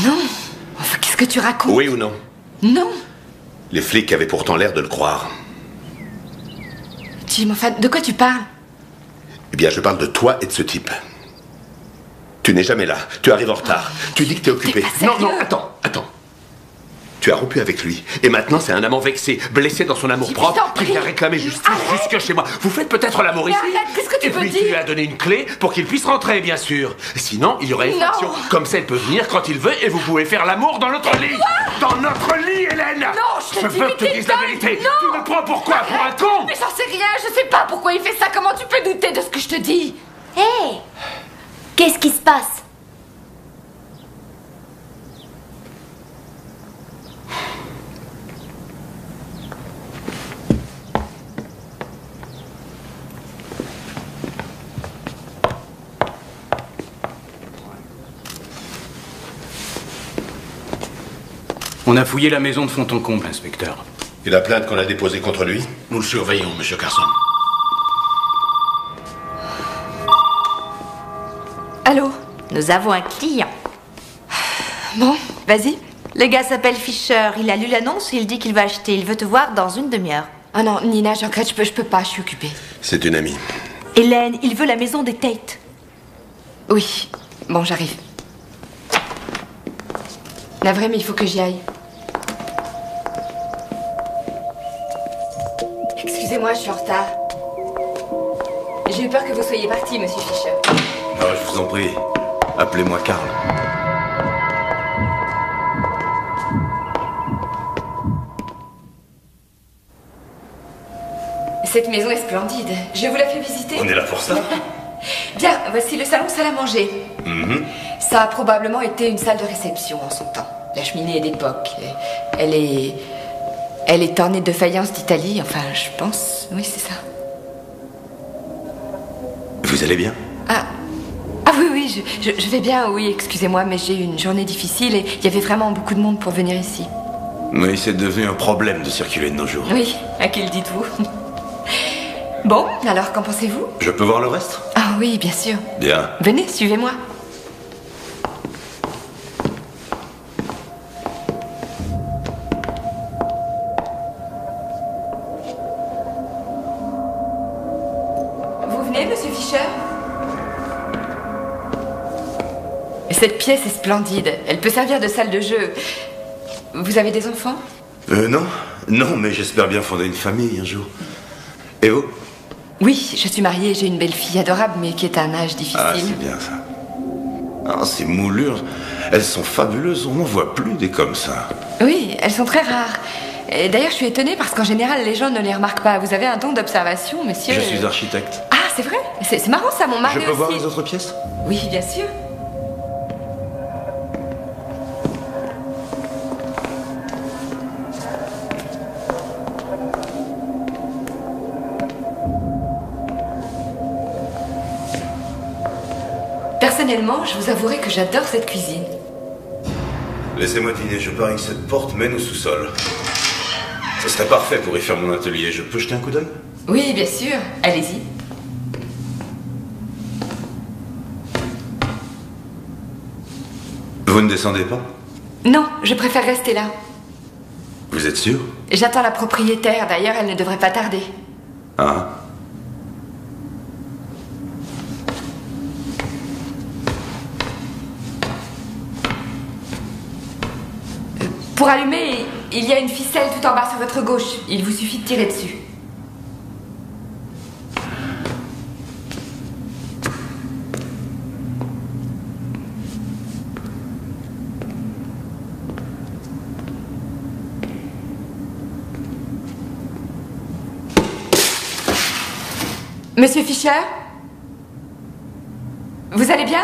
Non. Enfin, qu'est-ce que tu racontes? Oui ou non? Non. Les flics avaient pourtant l'air de le croire. Jim, enfin, de quoi tu parles? Eh bien, je parle de toi et de ce type. Tu n'es jamais là. Tu arrives en retard. Tu dis que t'es occupé. Non, non, attends. Tu as rompu avec lui. Et maintenant, c'est un amant vexé, blessé dans son amour-propre, qui vient réclamer justice jusque chez moi. Vous faites peut-être l'amour ici. Qu'est-ce que tu veux dire? Et puis, tu lui as donné une clé pour qu'il puisse rentrer, bien sûr. Sinon, il y aurait effraction. Comme ça, elle peut venir quand il veut et vous pouvez faire l'amour dans notre lit. Dans notre lit, Hélène. Non, je veux que tu dises la vérité. Tu me prends pour quoi? Pour un con? Mais j'en sais rien, je sais pas pourquoi il fait ça. Comment tu peux douter de ce que je te dis? Hé! Qu'est-ce qui se passe? On a fouillé la maison de fond en comble, inspecteur. Et la plainte qu'on a déposée contre lui? Nous le surveillons, monsieur Carson. Allô? Nous avons un client. Bon, vas-y. Le gars s'appelle Fisher. Il a lu l'annonce et il dit qu'il va acheter. Il veut te voir dans une demi-heure. Ah non, Nina, je regrette, je peux pas, je suis occupée. C'est une amie. Hélène, il veut la maison des Tate. Oui, bon, j'arrive. Navré, mais il faut que j'y aille. Excusez-moi, je suis en retard. J'ai eu peur que vous soyez parti, monsieur Fisher. Ah, je vous en prie. Appelez-moi Karl. Cette maison est splendide. Je vous la fais visiter. On est là pour ça. Bien, voici le salon salle à manger. Mhm. Ça a probablement été une salle de réception en son temps. La cheminée est d'époque. Elle est ornée de faïence d'Italie, enfin, je pense. Oui, c'est ça. Vous allez bien? Ah oui, je vais bien, oui, excusez-moi, mais j'ai eu une journée difficile et il y avait vraiment beaucoup de monde pour venir ici. Oui, c'est devenu un problème de circuler de nos jours. Oui, à qui le dites-vous? Bon, alors qu'en pensez-vous? Je peux voir le reste? Ah oui, bien sûr. Bien. Venez, suivez-moi. Vous venez, monsieur Fisher? Cette pièce est splendide. Elle peut servir de salle de jeu. Vous avez des enfants? Non. Non, mais j'espère bien fonder une famille un jour. Et vous? Oui, je suis mariée, j'ai une belle fille adorable, mais qui est à un âge difficile. Ah, c'est bien ça. Ah, ces moulures, elles sont fabuleuses. On n'en voit plus des comme ça. Oui, elles sont très rares. Et d'ailleurs, je suis étonnée parce qu'en général, les gens ne les remarquent pas. Vous avez un don d'observation, monsieur. Je suis architecte. Ah, c'est vrai? C'est marrant ça, mon mari Je peux aussi. voir les autres pièces? Oui, bien sûr. Personnellement, je vous avouerai que j'adore cette cuisine. Laissez-moi dîner, je parie que cette porte mène au sous-sol. Ce serait parfait pour y faire mon atelier. Je peux jeter un coup d'œil? Oui, bien sûr. Allez-y. Vous ne descendez pas? Non, je préfère rester là. Vous êtes sûr? J'attends la propriétaire, d'ailleurs, elle ne devrait pas tarder. Ah. Pour allumer, il y a une ficelle tout en bas sur votre gauche. Il vous suffit de tirer dessus. Monsieur Fisher? Vous allez bien?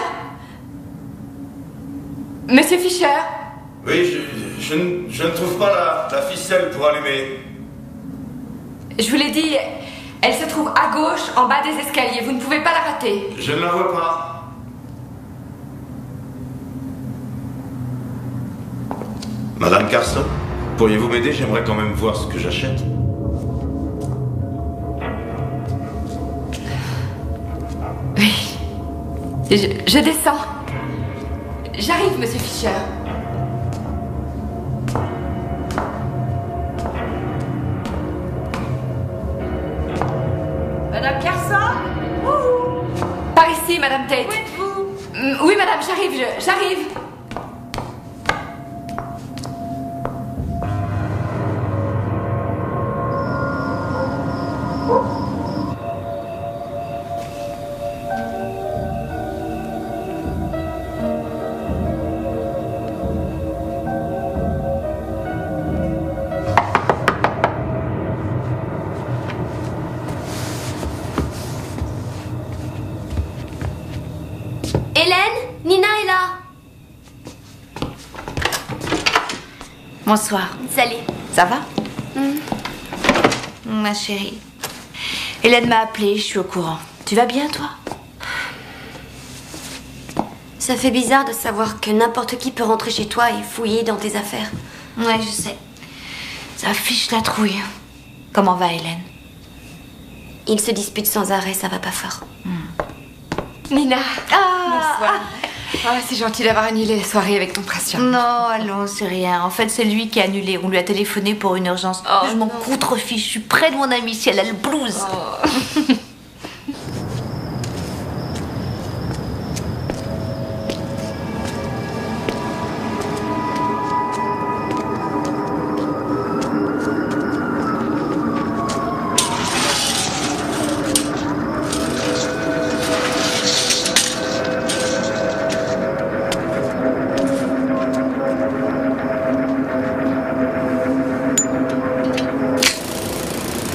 Monsieur Fisher? Oui, je ne trouve pas la ficelle pour allumer. Je vous l'ai dit, elle se trouve à gauche, en bas des escaliers. Vous ne pouvez pas la rater. Je ne la vois pas. Madame Carson, pourriez-vous m'aider? J'aimerais quand même voir ce que j'achète. Oui. Je descends. J'arrive, monsieur Fisher. Madame Carson? Wouhou. Par ici, Madame Tate. Où êtes-vous? Oui, madame, j'arrive. Nina est là. Bonsoir. Salut. Ça va? Ma chérie. Hélène m'a appelée, je suis au courant. Tu vas bien, toi? Ça fait bizarre de savoir que n'importe qui peut rentrer chez toi et fouiller dans tes affaires. Ouais, je sais. Ça fiche la trouille. Comment va Hélène? Ils se disputent sans arrêt, ça va pas fort. Nina. Bonsoir. C'est gentil d'avoir annulé la soirée avec ton patient. Non, allons, c'est rien. En fait, c'est lui qui a annulé. On lui a téléphoné pour une urgence. Je m'en contrefiche. Je suis près de mon amie si elle a le blues.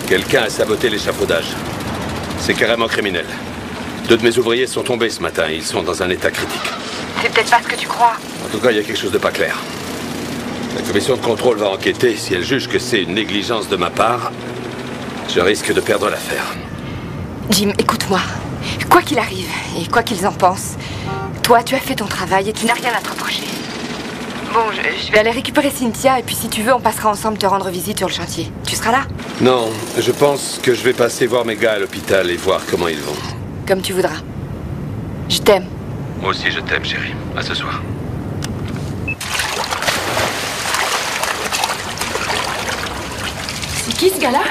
Quelqu'un a saboté l'échafaudage. C'est carrément criminel. 2 de mes ouvriers sont tombés ce matin et ils sont dans un état critique. C'est peut-être pas ce que tu crois. En tout cas, il y a quelque chose de pas clair. La commission de contrôle va enquêter. Si elle juge que c'est une négligence de ma part, je risque de perdre l'affaire. Jim, écoute-moi. Quoi qu'il arrive, et quoi qu'ils en pensent, toi, tu as fait ton travail et tu n'as rien à te reprocher. Bon, je vais aller récupérer Cynthia et puis si tu veux, on passera ensemble te rendre visite sur le chantier. Tu seras là? Non, je pense que je vais passer voir mes gars à l'hôpital et voir comment ils vont. Comme tu voudras. Je t'aime. Moi aussi, je t'aime, chérie. À ce soir. C'est qui ce gars-là?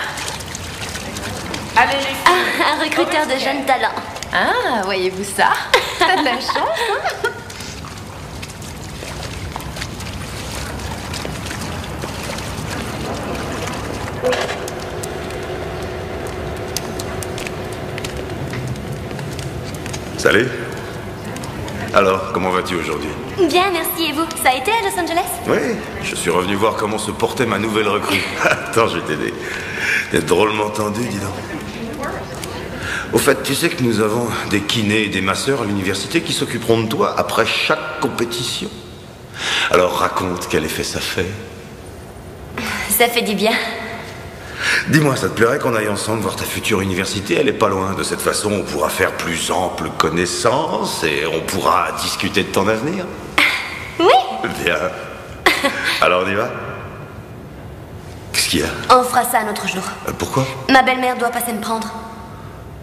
Allez, les filles. Un recruteur de jeunes talents. Ah, voyez-vous ça? T'as de la chance, hein? Salut. Alors, comment vas-tu aujourd'hui? Bien, merci. Et vous? Ça a été à Los Angeles? Oui, je suis revenu voir comment se portait ma nouvelle recrue. Attends, je vais t'aider. T'es drôlement tendu, dis donc. Au fait, tu sais que nous avons des kinés et des masseurs à l'université qui s'occuperont de toi après chaque compétition. Alors raconte quel effet ça fait. Ça fait du bien. Dis-moi, ça te plairait qu'on aille ensemble voir ta future université? Elle est pas loin. De cette façon, on pourra faire plus ample connaissance et on pourra discuter de ton avenir. Oui. Bien. Alors on y va? Qu'est-ce qu'il y a? On fera ça un autre jour. Pourquoi? Ma belle-mère doit passer me prendre.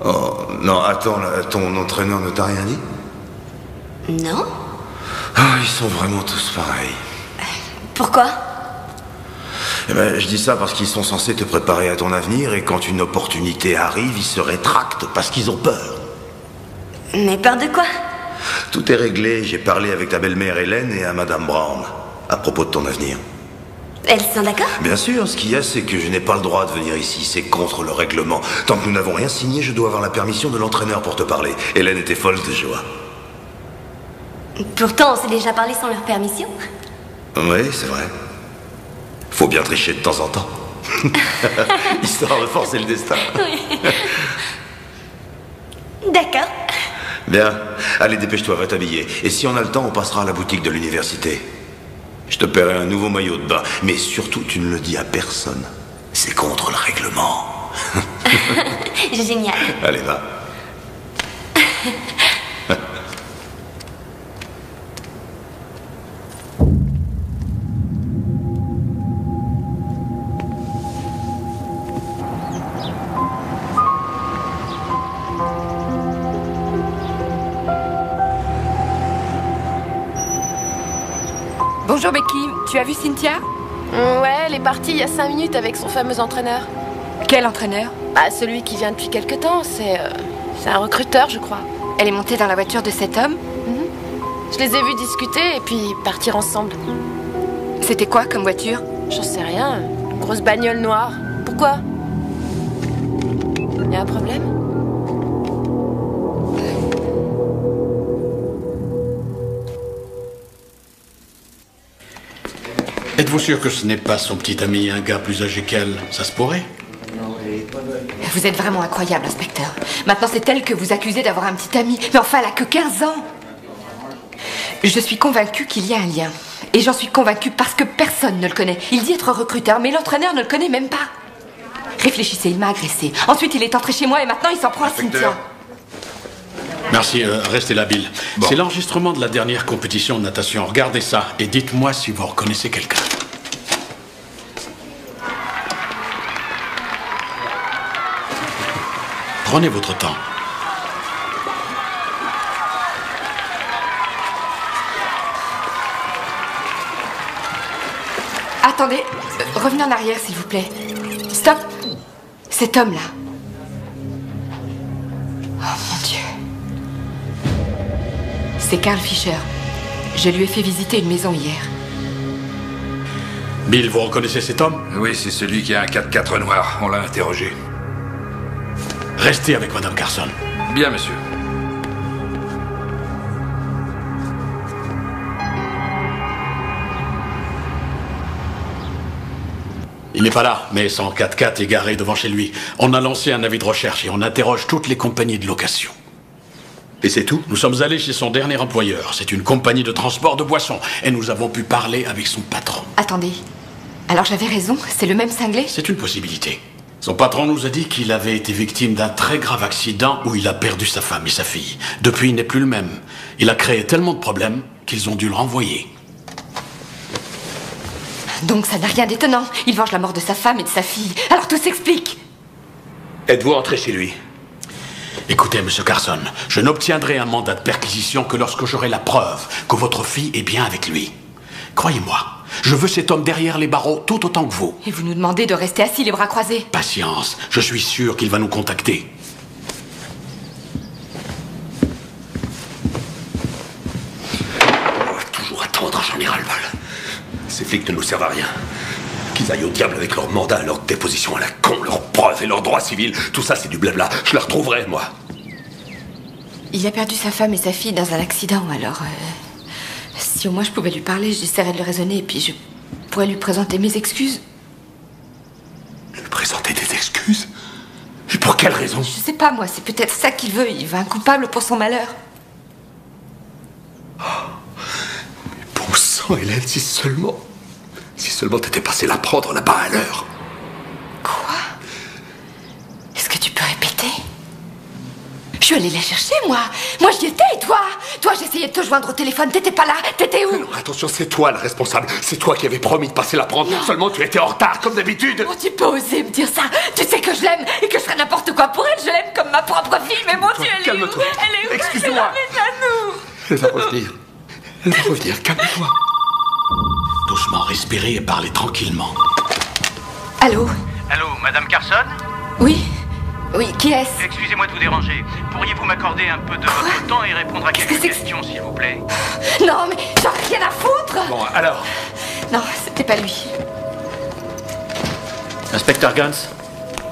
Oh, non, attends, là, ton entraîneur ne t'a rien dit? Non. Oh, ils sont vraiment tous pareils. Pourquoi? Eh ben, je dis ça parce qu'ils sont censés te préparer à ton avenir et quand une opportunité arrive, ils se rétractent parce qu'ils ont peur. Mais peur de quoi? Tout est réglé, j'ai parlé avec ta belle-mère Hélène et à Madame Brown à propos de ton avenir. Elles sont d'accord? Bien sûr, ce qu'il y a, c'est que je n'ai pas le droit de venir ici, c'est contre le règlement. Tant que nous n'avons rien signé, je dois avoir la permission de l'entraîneur pour te parler. Hélène était folle de joie. Pourtant, on s'est déjà parlé sans leur permission. Oui, c'est vrai. Faut bien tricher de temps en temps. Histoire de forcer le destin. Oui. D'accord. Bien. Allez, dépêche-toi, va t'habiller. Et si on a le temps, on passera à la boutique de l'université. Je te paierai un nouveau maillot de bain. Mais surtout, tu ne le dis à personne. C'est contre le règlement. Génial. Allez, va. Bonjour Becky, tu as vu Cynthia? Ouais, elle est partie il y a 5 minutes avec son fameux entraîneur. Quel entraîneur? Bah, celui qui vient depuis quelque temps, c'est un recruteur, je crois. Elle est montée dans la voiture de cet homme? Je les ai vus discuter et puis partir ensemble. C'était quoi comme voiture? J'en sais rien. Une grosse bagnole noire. Pourquoi? Y a un problème? Êtes-vous sûr que ce n'est pas son petit ami, un gars plus âgé qu'elle? Ça se pourrait? Vous êtes vraiment incroyable, inspecteur. Maintenant, c'est elle que vous accusez d'avoir un petit ami. Mais enfin, elle a que 15 ans. Je suis convaincue qu'il y a un lien. Et j'en suis convaincue parce que personne ne le connaît. Il dit être recruteur, mais l'entraîneur ne le connaît même pas. Réfléchissez, il m'a agressé. Ensuite, il est entré chez moi et maintenant, il s'en prend à Cynthia. Merci, restez là, Bill. Bon. C'est l'enregistrement de la dernière compétition de natation. Regardez ça et dites-moi si vous reconnaissez quelqu'un. Prenez votre temps. Attendez, revenez en arrière, s'il vous plaît. Stop. Cet homme-là. Oh, mon Dieu. C'est Carl Fisher. Je lui ai fait visiter une maison hier. Bill, vous reconnaissez cet homme? Oui, c'est celui qui a un 4x4 noir. On l'a interrogé. Restez avec Madame Carson. Bien, monsieur. Il n'est pas là, mais son 4x4 est garé devant chez lui. On a lancé un avis de recherche et on interroge toutes les compagnies de location. Et c'est tout? Nous sommes allés chez son dernier employeur. C'est une compagnie de transport de boissons. Et nous avons pu parler avec son patron. Attendez. Alors j'avais raison, c'est le même cinglé? C'est une possibilité. Son patron nous a dit qu'il avait été victime d'un très grave accident où il a perdu sa femme et sa fille. Depuis, il n'est plus le même. Il a créé tellement de problèmes qu'ils ont dû le renvoyer. Donc ça n'a rien d'étonnant. Il venge la mort de sa femme et de sa fille. Alors tout s'explique. Êtes-vous entré chez lui? Écoutez, Monsieur Carson, je n'obtiendrai un mandat de perquisition que lorsque j'aurai la preuve que votre fille est bien avec lui. Croyez-moi, je veux cet homme derrière les barreaux tout autant que vous. Et vous nous demandez de rester assis les bras croisés? Patience, je suis sûr qu'il va nous contacter. On va toujours attendre, j'en ai ras-le-bol. Ces flics ne nous servent à rien. Qu'ils aillent au diable avec leur mandat, leur déposition à la con, leurs preuves et leurs droits civils. Tout ça, c'est du blabla. Je la retrouverai, moi. Il a perdu sa femme et sa fille dans un accident, alors... si au moins je pouvais lui parler, j'essaierais de le raisonner et puis je pourrais lui présenter mes excuses. Lui présenter des excuses? Et pour quelle raison? Je sais pas, moi, c'est peut-être ça qu'il veut. Il veut un coupable pour son malheur. Oh, mais bon sang, Hélène, si seulement t'étais passé la prendre là-bas à l'heure. Quoi? Est-ce que tu peux répéter? Je suis allée la chercher, moi. Moi, j'y étais, et toi? Toi, j'essayais de te joindre au téléphone. T'étais pas là. T'étais où? Non, attention, c'est toi le responsable. C'est toi qui avais promis de passer la prendre. Non. Seulement, tu étais en retard, comme d'habitude. Oh, tu peux oser me dire ça? Tu sais que je l'aime et que je ferai n'importe quoi pour elle. Je l'aime comme ma propre fille. Mais mon Dieu, elle est où? Elle est où? Excuse-moi. Elle va revenir. Elle va revenir. Calme-toi. Doucement, respirez et parlez tranquillement. Allô? Allô, Madame Carson? Oui? Oui, qui est-ce? Excusez-moi de vous déranger. Pourriez-vous m'accorder un peu de votre temps et répondre à quelques questions, s'il vous plaît? Non, mais j'en ai rien à foutre! Bon, alors? Non, c'était pas lui. Inspecteur Gans?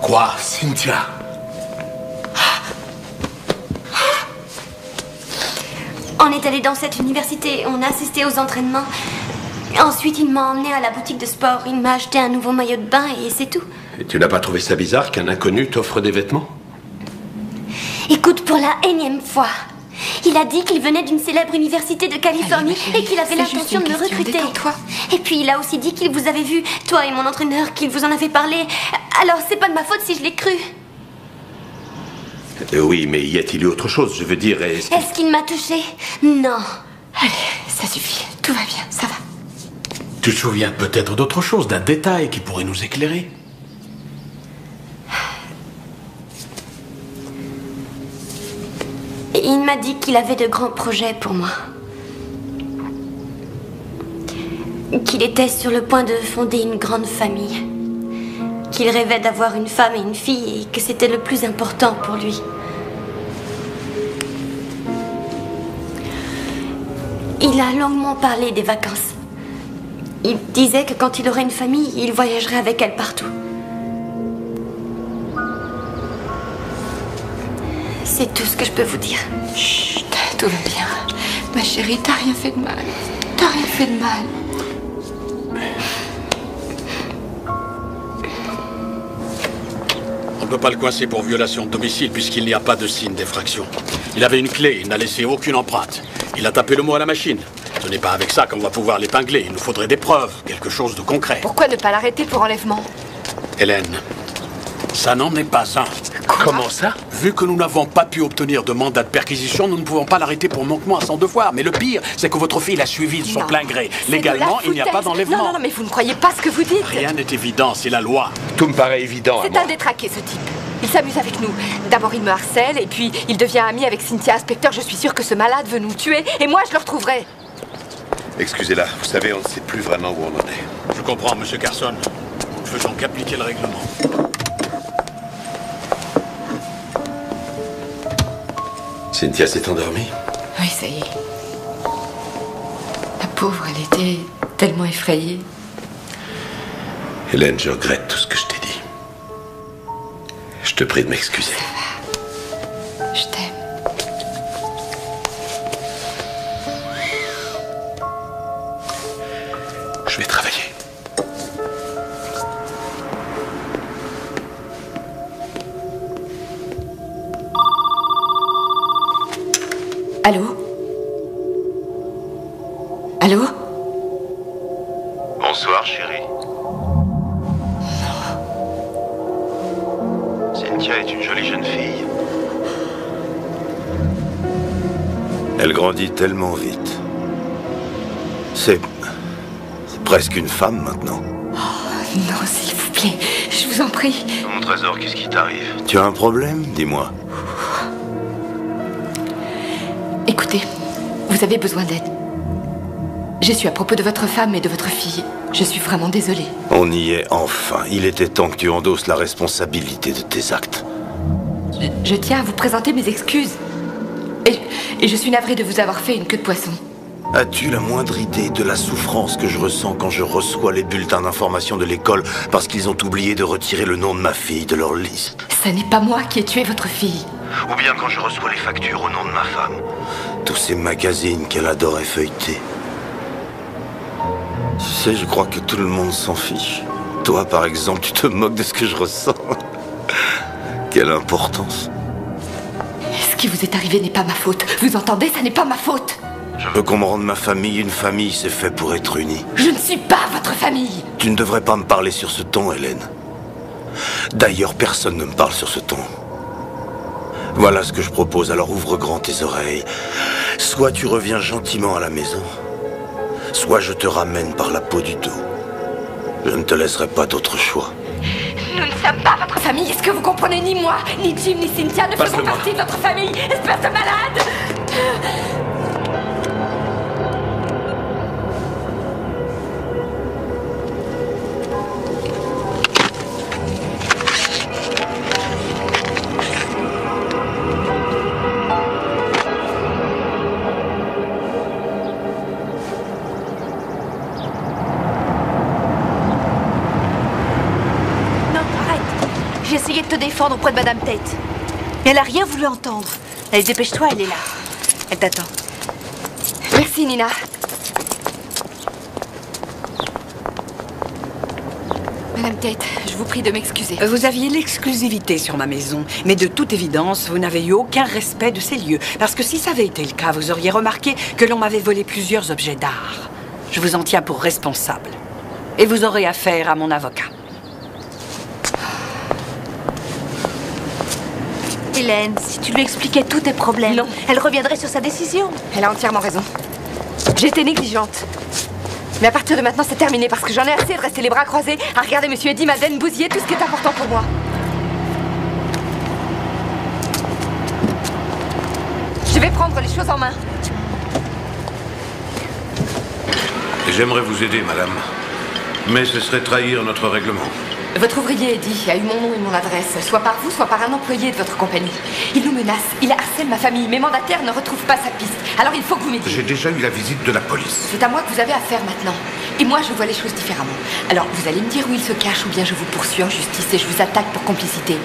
Quoi, Cynthia? On est allé dans cette université, on a assisté aux entraînements. Ensuite, il m'a emmené à la boutique de sport. Il m'a acheté un nouveau maillot de bain et c'est tout. Et tu n'as pas trouvé ça bizarre qu'un inconnu t'offre des vêtements? Écoute, pour la énième fois, il a dit qu'il venait d'une célèbre université de Californie et qu'il avait l'intention de me recruter. Et puis il a aussi dit qu'il vous avait vu, toi et mon entraîneur, qu'il vous en avait parlé. Alors c'est pas de ma faute si je l'ai cru. Oui, mais y a-t-il eu autre chose? Je veux dire, est-ce qu'il m'a touché? Non. Allez, ça suffit. Tout va bien, ça va. Tu te souviens peut-être d'autre chose, d'un détail qui pourrait nous éclairer? Il m'a dit qu'il avait de grands projets pour moi. Qu'il était sur le point de fonder une grande famille. Qu'il rêvait d'avoir une femme et une fille et que c'était le plus important pour lui. Il a longuement parlé des vacances. Il disait que quand il aurait une famille, il voyagerait avec elle partout. C'est tout ce que je peux vous dire. Chut, tout va bien. Ma chérie, t'as rien fait de mal. T'as rien fait de mal. On ne peut pas le coincer pour violation de domicile puisqu'il n'y a pas de signe d'effraction. Il avait une clé, il n'a laissé aucune empreinte. Il a tapé le mot à la machine. Ce n'est pas avec ça qu'on va pouvoir l'épingler. Il nous faudrait des preuves, quelque chose de concret. Pourquoi ne pas l'arrêter pour enlèvement? Hélène, ça n'en est pas un. Comment ça? Vu que nous n'avons pas pu obtenir de mandat de perquisition, nous ne pouvons pas l'arrêter pour manquement à son devoir. Mais le pire, c'est que votre fille l'a suivi de son plein gré. Légalement, il n'y a pas d'enlèvement. Non, mais vous ne croyez pas ce que vous dites. Rien n'est évident, c'est la loi. Tout me paraît évident à C'est moi. un détraqué, ce type. Il s'amuse avec nous. D'abord, il me harcèle, et puis il devient ami avec Cynthia. Inspecteur, je suis sûre que ce malade veut nous tuer, et moi, je le retrouverai. Excusez-la, vous savez, on ne sait plus vraiment où on en est. Je comprends, Monsieur Carson. Nous ne faisons qu'appliquer le règlement. Cynthia s'est endormie? Oui, ça y est. La pauvre, elle était tellement effrayée. Hélène, je regrette tout ce que je t'ai dit. Je te prie de m'excuser. Je t'aime. Je vais travailler. Allô? Allô? Bonsoir, chérie. Cynthia est une jolie jeune fille. Elle grandit tellement vite. C'est presque une femme maintenant. Oh, non, s'il vous plaît, je vous en prie. Mon trésor, qu'est-ce qui t'arrive? Tu as un problème? Dis-moi. Écoutez, vous avez besoin d'aide. J'ai su à propos de votre femme et de votre fille. Je suis vraiment désolée. On y est enfin. Il était temps que tu endosses la responsabilité de tes actes. Je tiens à vous présenter mes excuses. Et je suis navrée de vous avoir fait une queue de poisson. As-tu la moindre idée de la souffrance que je ressens quand je reçois les bulletins d'information de l'école parce qu'ils ont oublié de retirer le nom de ma fille de leur liste? Ce n'est pas moi qui ai tué votre fille. Ou bien quand je reçois les factures au nom de ma femme. Tous ces magazines qu'elle adorait feuilleter. Tu sais, je crois que tout le monde s'en fiche. Toi, par exemple, tu te moques de ce que je ressens. Quelle importance. Ce qui vous est arrivé n'est pas ma faute. Vous entendez, ça n'est pas ma faute. Je veux qu'on me rende ma famille. Une famille, c'est fait pour être unie. Je ne suis pas votre famille. Tu ne devrais pas me parler sur ce ton, Hélène. D'ailleurs, personne ne me parle sur ce ton. Voilà ce que je propose, alors ouvre grand tes oreilles. Soit tu reviens gentiment à la maison, soit je te ramène par la peau du dos. Je ne te laisserai pas d'autre choix. Nous ne sommes pas votre famille. Est-ce que vous comprenez? Ni moi, ni Jim, ni Cynthia ne faisons partie de votre famille. Espèce de malade. J'ai essayé de te défendre auprès de Madame Tate. Mais elle a rien voulu entendre. Allez, dépêche-toi, elle est là. Elle t'attend. Merci, Nina. Madame Tate, je vous prie de m'excuser. Vous aviez l'exclusivité sur ma maison, mais de toute évidence, vous n'avez eu aucun respect de ces lieux. Parce que si ça avait été le cas, vous auriez remarqué que l'on m'avait volé plusieurs objets d'art. Je vous en tiens pour responsable. Et vous aurez affaire à mon avocat. Hélène, si tu lui expliquais tous tes problèmes, non, elle reviendrait sur sa décision. Elle a entièrement raison. J'ai été négligente. Mais à partir de maintenant, c'est terminé parce que j'en ai assez de rester les bras croisés à regarder Monsieur Eddie Madeleine bousiller tout ce qui est important pour moi. Je vais prendre les choses en main. J'aimerais vous aider, madame. Mais ce serait trahir notre règlement. Votre ouvrier, Eddie, a eu mon nom et mon adresse, soit par vous, soit par un employé de votre compagnie. Il nous menace, il harcèle ma famille, mes mandataires ne retrouvent pas sa piste. Alors il faut que vous m'aidiez. J'ai déjà eu la visite de la police. C'est à moi que vous avez affaire maintenant. Et moi, je vois les choses différemment. Alors, vous allez me dire où il se cache ou bien je vous poursuis en justice et je vous attaque pour complicité.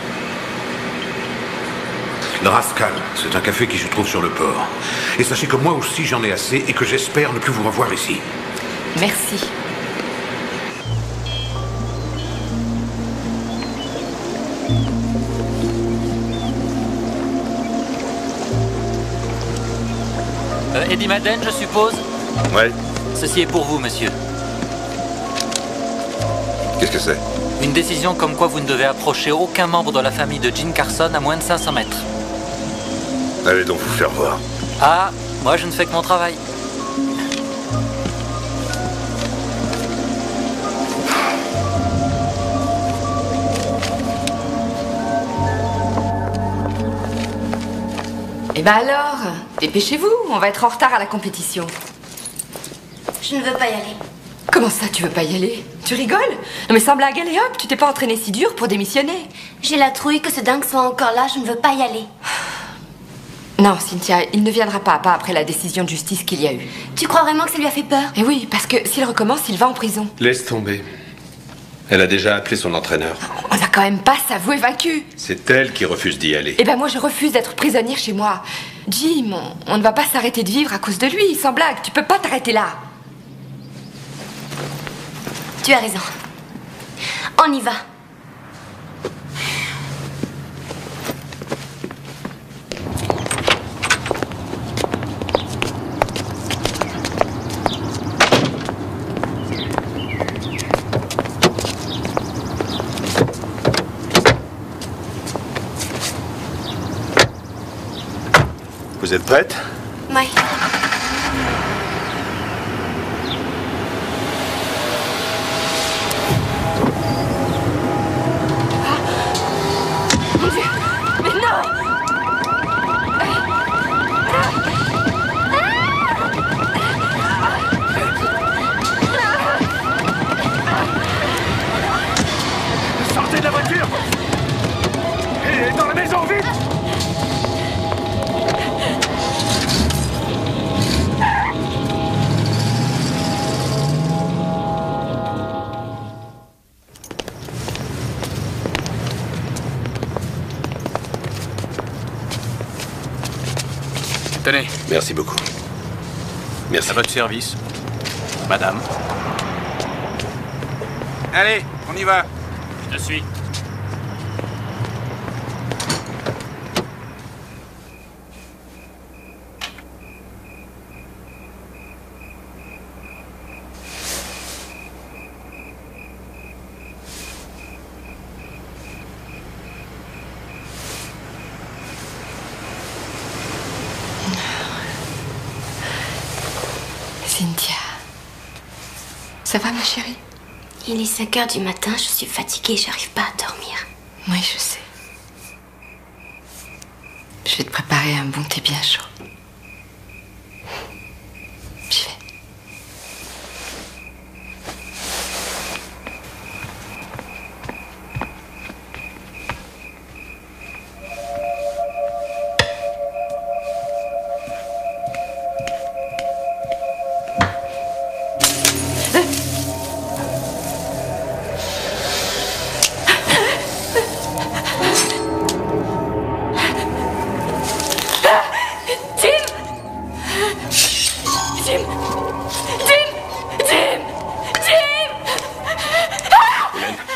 Le Rascal, c'est un café qui se trouve sur le port. Et sachez que moi aussi j'en ai assez et que j'espère ne plus vous revoir ici. Merci. Eddie Madden, je suppose? Ouais. Ceci est pour vous, monsieur. Qu'est-ce que c'est? Une décision comme quoi vous ne devez approcher aucun membre de la famille de Jim Carson à moins de 500 mètres. Allez donc vous faire voir. Ah, moi je ne fais que mon travail. Eh ben alors, dépêchez-vous, on va être en retard à la compétition. Je ne veux pas y aller. Comment ça, tu veux pas y aller? Tu rigoles? Non mais sans blague, allez hop, tu t'es pas entraîné si dur pour démissionner. J'ai la trouille que ce dingue soit encore là, je ne veux pas y aller. Non, Cynthia, il ne viendra pas après la décision de justice qu'il y a eu. Tu crois vraiment que ça lui a fait peur? Eh oui, parce que s'il recommence, il va en prison. Laisse tomber. Elle a déjà appelé son entraîneur. On n'a quand même pas s'avouer vaincu. C'est elle qui refuse d'y aller. Eh ben moi, je refuse d'être prisonnière chez moi. Jim, on ne va pas s'arrêter de vivre à cause de lui, sans blague. Tu peux pas t'arrêter là. Tu as raison. On y va. Vous êtes prête? Oui. Mon Dieu! Mais non! Sortez de la voiture! Et dans la maison, vite! Tenez. Merci beaucoup. Merci. À votre service, madame. Allez, on y va. Je te suis. Cynthia. Ça va, ma chérie? Il est 5 heures du matin, je suis fatiguée, j'arrive pas à dormir. Oui, je sais. Je vais te préparer un bon thé bien chaud. J'y vais.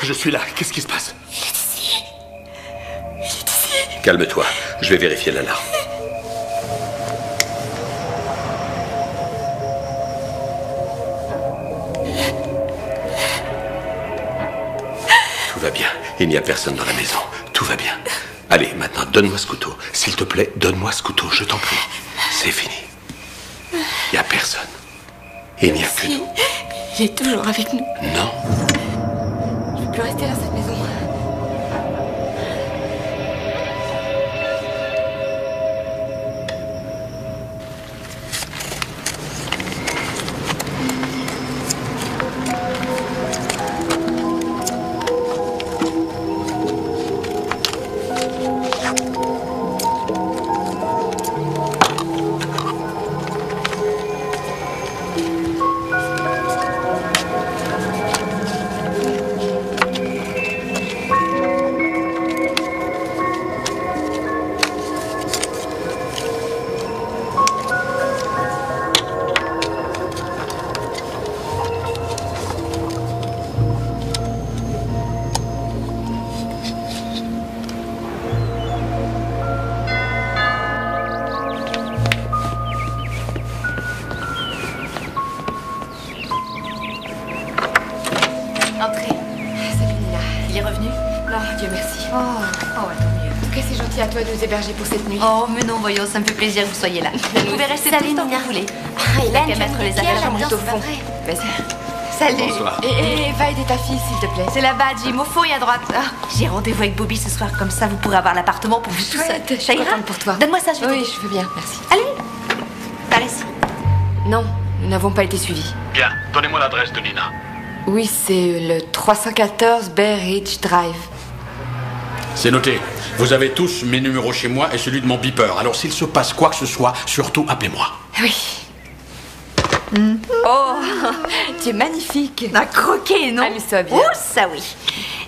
Je suis là. Qu'est-ce qui se passe? Calme-toi. Je vais vérifier l'alarme. Tout va bien. Il n'y a personne dans la maison. Tout va bien. Allez, maintenant, donne-moi ce couteau. S'il te plaît, donne-moi ce couteau. Je t'en prie. C'est fini. Il n'y a personne. Il n'y a que nous. Il est toujours avec nous. Non. Je ne peux plus rester dans cette maison. à toi de nous héberger pour cette nuit. Oh, mais non, voyons, ça me fait plaisir que vous soyez là. Vous pouvez rester tout le temps que vous voulez. Hélène, tu vas mettre les affaires chambre là-dedans, au fond. Vas-y. Salut. Bonsoir. Et va aider ta fille, s'il te plaît. C'est là-bas, Jim, au fond et à droite. Ah, j'ai rendez-vous avec Bobby ce soir, comme ça vous pourrez avoir l'appartement pour vous tout seul. Ça ira pour toi. Donne-moi ça, je vais Oui, t'aider. je veux bien, merci. Allez, par ici. Non, nous n'avons pas été suivis. Bien, donnez-moi l'adresse de Nina. Oui, c'est le 314 Bear Ridge Drive. C'est noté. Vous avez tous mes numéros chez moi et celui de mon beeper. Alors s'il se passe quoi que ce soit, surtout appelez-moi. Oui. Oh, tu es magnifique. Un croquet, non? Amuse-toi bien. Oh, ça oui.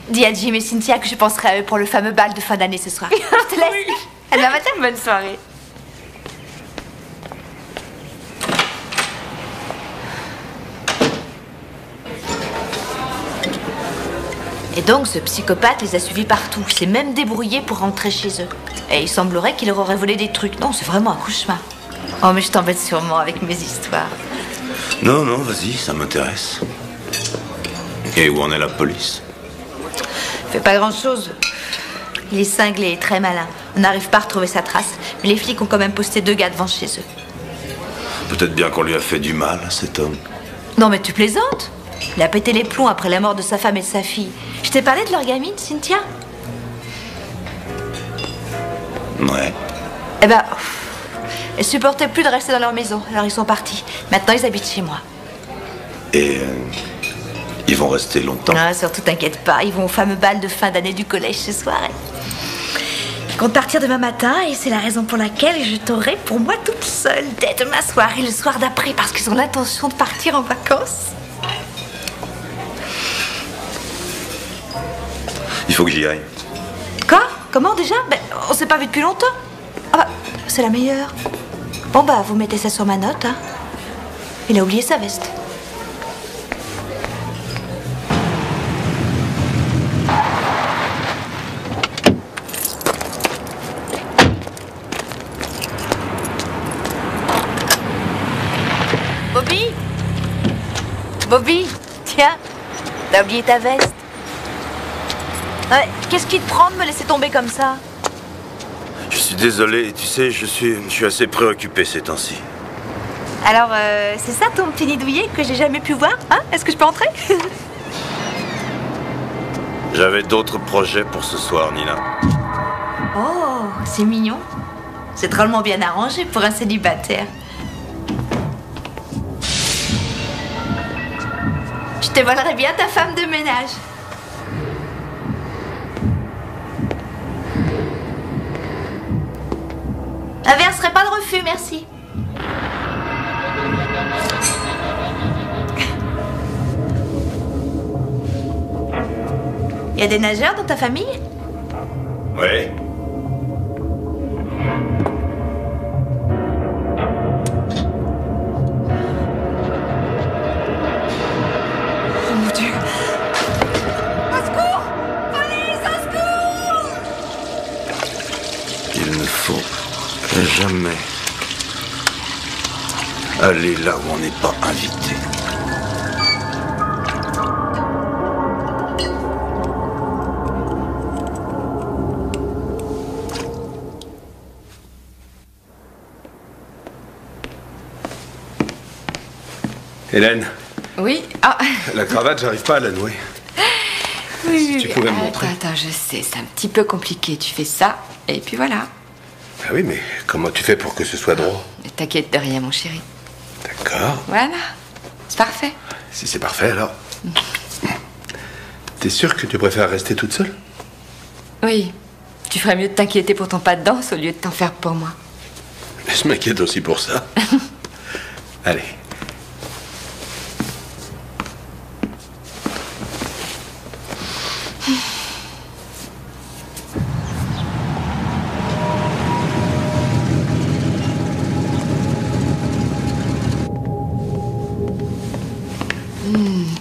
Dis à Jim et Cynthia que je penserai à eux pour le fameux bal de fin d'année ce soir. Je te laisse. Elle va matin, bonne soirée. Et donc, ce psychopathe les a suivis partout. Il s'est même débrouillé pour rentrer chez eux. Et il semblerait qu'il leur aurait volé des trucs. Non, c'est vraiment un cauchemar. Oh, mais je t'embête sûrement avec mes histoires. Non, non, vas-y, ça m'intéresse. Et où en est la police? Fait pas grand-chose. Il est cinglé et très malin. On n'arrive pas à retrouver sa trace. Mais les flics ont quand même posté 2 gars devant chez eux. Peut-être bien qu'on lui a fait du mal, cet homme. Non, mais tu plaisantes? Il a pété les plombs après la mort de sa femme et de sa fille. Je t'ai parlé de leur gamine, Cynthia? Ouais. Eh ben, elles supportaient plus de rester dans leur maison. Alors ils sont partis. Maintenant, ils habitent chez moi. Et ils vont rester longtemps. Ah, surtout, t'inquiète pas. Ils vont au fameux bal de fin d'année du collège ce soir. Ils comptent partir demain matin et c'est la raison pour laquelle je t'aurai pour moi toute seule dès demain soir et le soir d'après parce qu'ils ont l'intention de partir en vacances. Il faut que j'y aille. Quoi? Comment déjà? Ben, on s'est pas vu depuis longtemps. Ah bah, c'est la meilleure. Bon bah, vous mettez ça sur ma note, hein. Il a oublié sa veste. Bobby? Bobby, tiens, t'as oublié ta veste. Ouais, qu'est-ce qui te prend de me laisser tomber comme ça? Je suis désolé, tu sais, je suis assez préoccupé ces temps-ci. Alors, c'est ça ton petit nid douillet que j'ai jamais pu voir, hein? Est-ce que je peux entrer? J'avais d'autres projets pour ce soir, Nina. Oh, c'est mignon. C'est drôlement bien arrangé pour un célibataire. Je te volerai bien ta femme de ménage. Un verre serait pas le refus, merci. Il y a des nageurs dans ta famille? Ouais. Oh mon Dieu! Au secours! Police, au secours! Il ne faut jamais aller là où on n'est pas invité. Hélène, Oui. Ah. la cravate, j'arrive pas à la nouer. Oui, Si tu pouvais me montrer. Attends, je sais, c'est un petit peu compliqué. Tu fais ça, et puis voilà. Ah oui, mais comment tu fais pour que ce soit droit? Ne t'inquiète de rien, mon chéri. D'accord. Voilà. C'est parfait. Si c'est parfait, alors. T'es sûre que tu préfères rester toute seule? Oui. Tu ferais mieux de t'inquiéter pour ton pas de danse au lieu de t'en faire pour moi. Je m'inquiète aussi pour ça. Allez.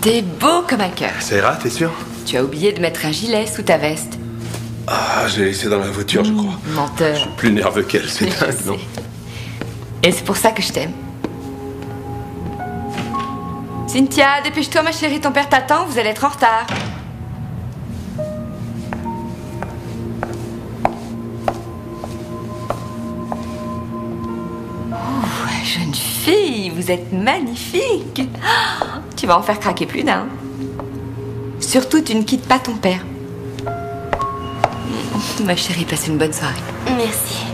T'es beau comme un cœur. Ça ira, t'es sûre? Tu as oublié de mettre un gilet sous ta veste. Ah, j'ai laissé dans la voiture, je crois. Menteur. Je suis plus nerveux qu'elle, c'est dingue, non? Et c'est pour ça que je t'aime. Cynthia, dépêche-toi ma chérie, ton père t'attend, vous allez être en retard. jeune fille, vous êtes magnifique. Oh, tu vas en faire craquer plus d'un. Surtout, tu ne quittes pas ton père. Ma chérie, passe une bonne soirée. Merci.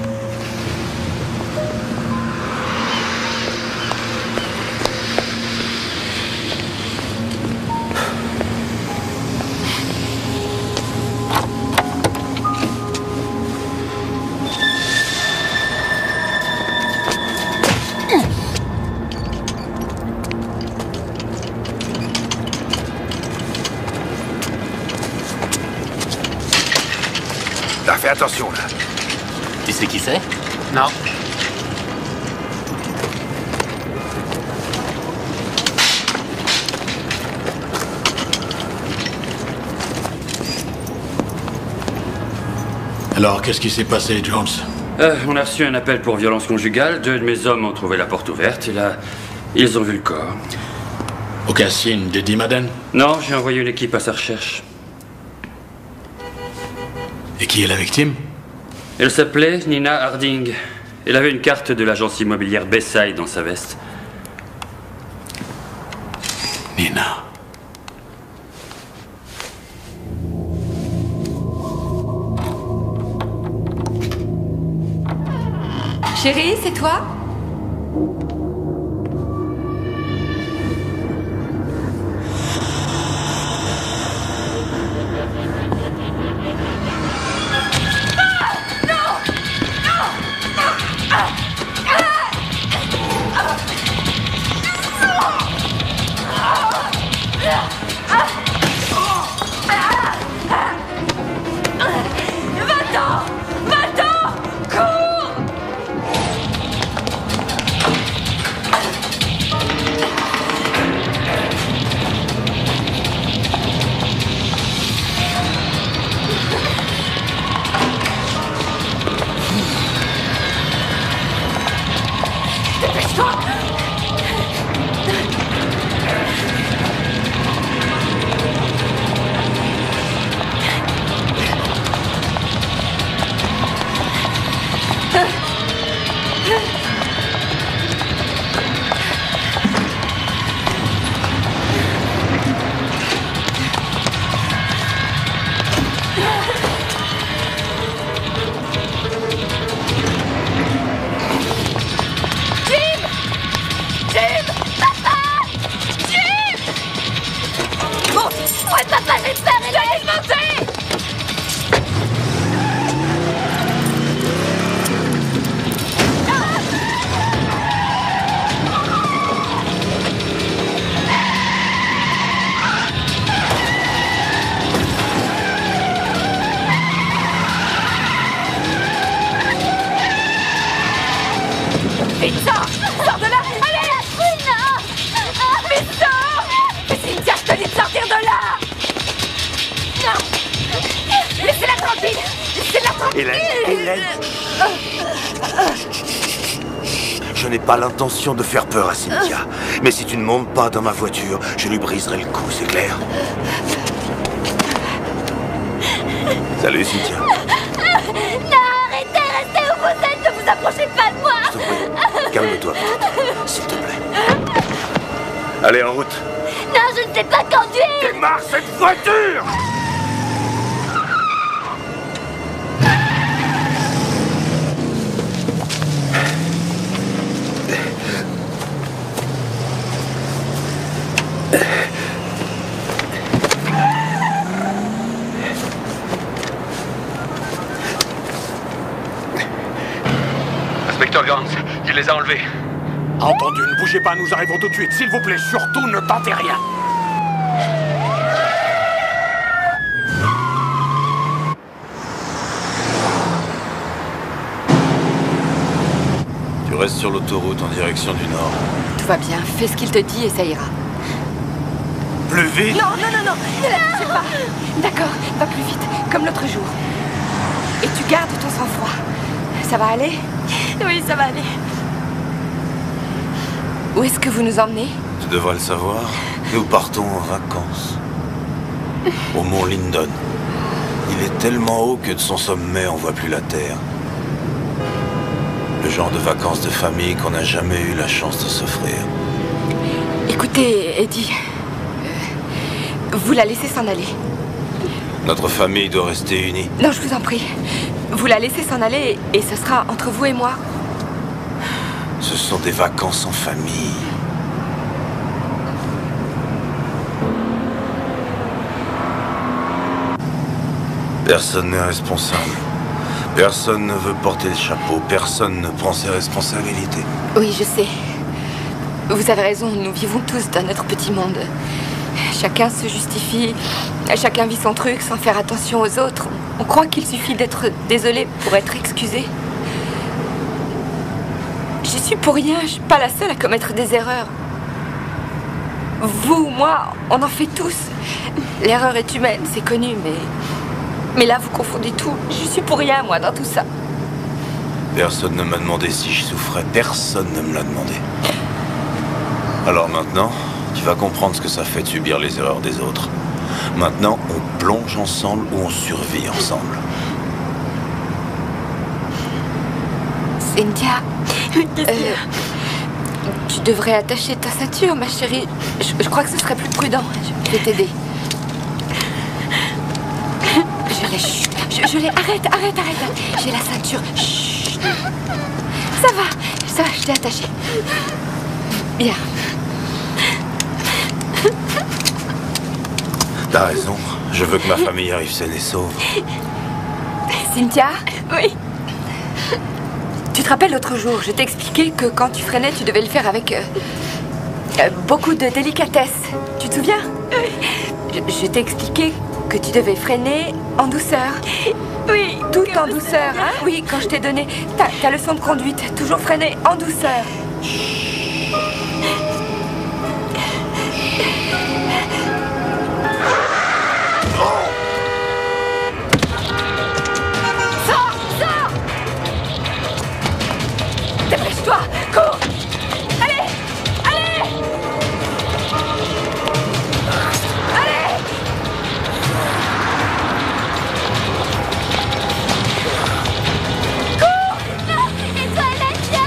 Là, fais attention, là. Tu sais qui c'est? Non. Alors, qu'est-ce qui s'est passé, Jones? On a reçu un appel pour violence conjugale. 2 de mes hommes ont trouvé la porte ouverte et là, ils ont vu le corps. Aucun signe d'Eddie Madden? Non, j'ai envoyé une équipe à sa recherche. Et qui est la victime? Elle s'appelait Nina Harding. Elle avait une carte de l'agence immobilière Bayside dans sa veste. Nina. Chérie, c'est toi? Je n'ai pas l'intention de faire peur à Cynthia. Mais si tu ne montes pas dans ma voiture, je lui briserai le cou, c'est clair? Salut, Cynthia. Non, arrêtez, restez où vous êtes, ne vous approchez pas de moi. S'il te plaît, calme-toi, s'il te plaît. Allez, en route. Non, je ne sais pas conduire. Démarre cette voiture! Inspecteur Gans, il les a enlevés. Entendu, ne bougez pas, nous arrivons tout de suite. S'il vous plaît, surtout ne tentez rien. Tu restes sur l'autoroute en direction du nord. Tout va bien, fais ce qu'il te dit et ça ira. Plus vite! Non, non, non, non, ne la poussez pas. D'accord, va plus vite, comme l'autre jour. Et tu gardes ton sang-froid. Ça va aller? Oui, ça va aller. Où est-ce que vous nous emmenez? Tu devrais le savoir. Nous partons en vacances. Au mont Lindon. Il est tellement haut que de son sommet, on voit plus la terre. Le genre de vacances de famille qu'on n'a jamais eu la chance de s'offrir. Écoutez, Eddie, vous la laissez s'en aller. Notre famille doit rester unie. Non, je vous en prie. Vous la laissez s'en aller et ce sera entre vous et moi. Ce sont des vacances en famille. Personne n'est responsable. Personne ne veut porter le chapeau. Personne ne prend ses responsabilités. Oui, je sais. Vous avez raison, nous vivons tous dans notre petit monde. Chacun se justifie, chacun vit son truc sans faire attention aux autres. On croit qu'il suffit d'être désolé pour être excusé. J'y suis pour rien, je suis pas la seule à commettre des erreurs. Vous, moi, on en fait tous. L'erreur est humaine, c'est connu, mais là, vous confondez tout. Je suis pour rien, moi, dans tout ça. Personne ne m'a demandé si je souffrais. Personne ne me l'a demandé. Alors maintenant, tu vas comprendre ce que ça fait de subir les erreurs des autres. Maintenant, on plonge ensemble ou on survit ensemble. Cynthia, tu devrais attacher ta ceinture, ma chérie. Je crois que ce serait plus prudent. Je vais t'aider. Je l'ai. Arrête. J'ai la ceinture. Chut. Ça va, je t'ai attachée. Bien. T'as raison. Je veux que ma famille arrive saine et sauve. Cynthia? Oui. Tu te rappelles l'autre jour, je t'ai expliqué que quand tu freinais, tu devais le faire avec beaucoup de délicatesse. Tu te souviens? Je t'ai expliqué que tu devais freiner en douceur. Oui. Tout en douceur, hein? Oui, quand je t'ai donné ta leçon de conduite, toujours freiner en douceur. Dépêche-toi! Cours! Allez! Cours! Non! Et toi, Nadia!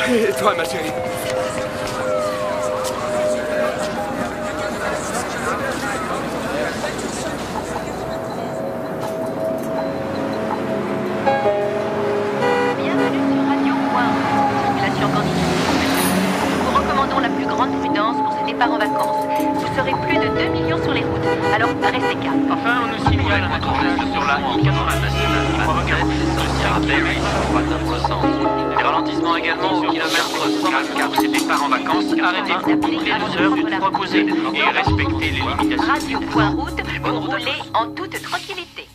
Et toi, ma chérie? Bienvenue sur Radio Point. Circulation continue. Nous vous recommandons la plus grande prudence pour ce départ en vacances. Vous serez plus de 2 millions sur les routes, alors restez calme. Enfin, on nous signale un geste sur la I-80 nationale 27, des ralentissements également au kilomètre 124. Pour ces départs en vacances, arrêtez-vous toutes les 2 heures d'une proposée et respectez les limitations. Radio Point Route, vous roulez en toute tranquillité.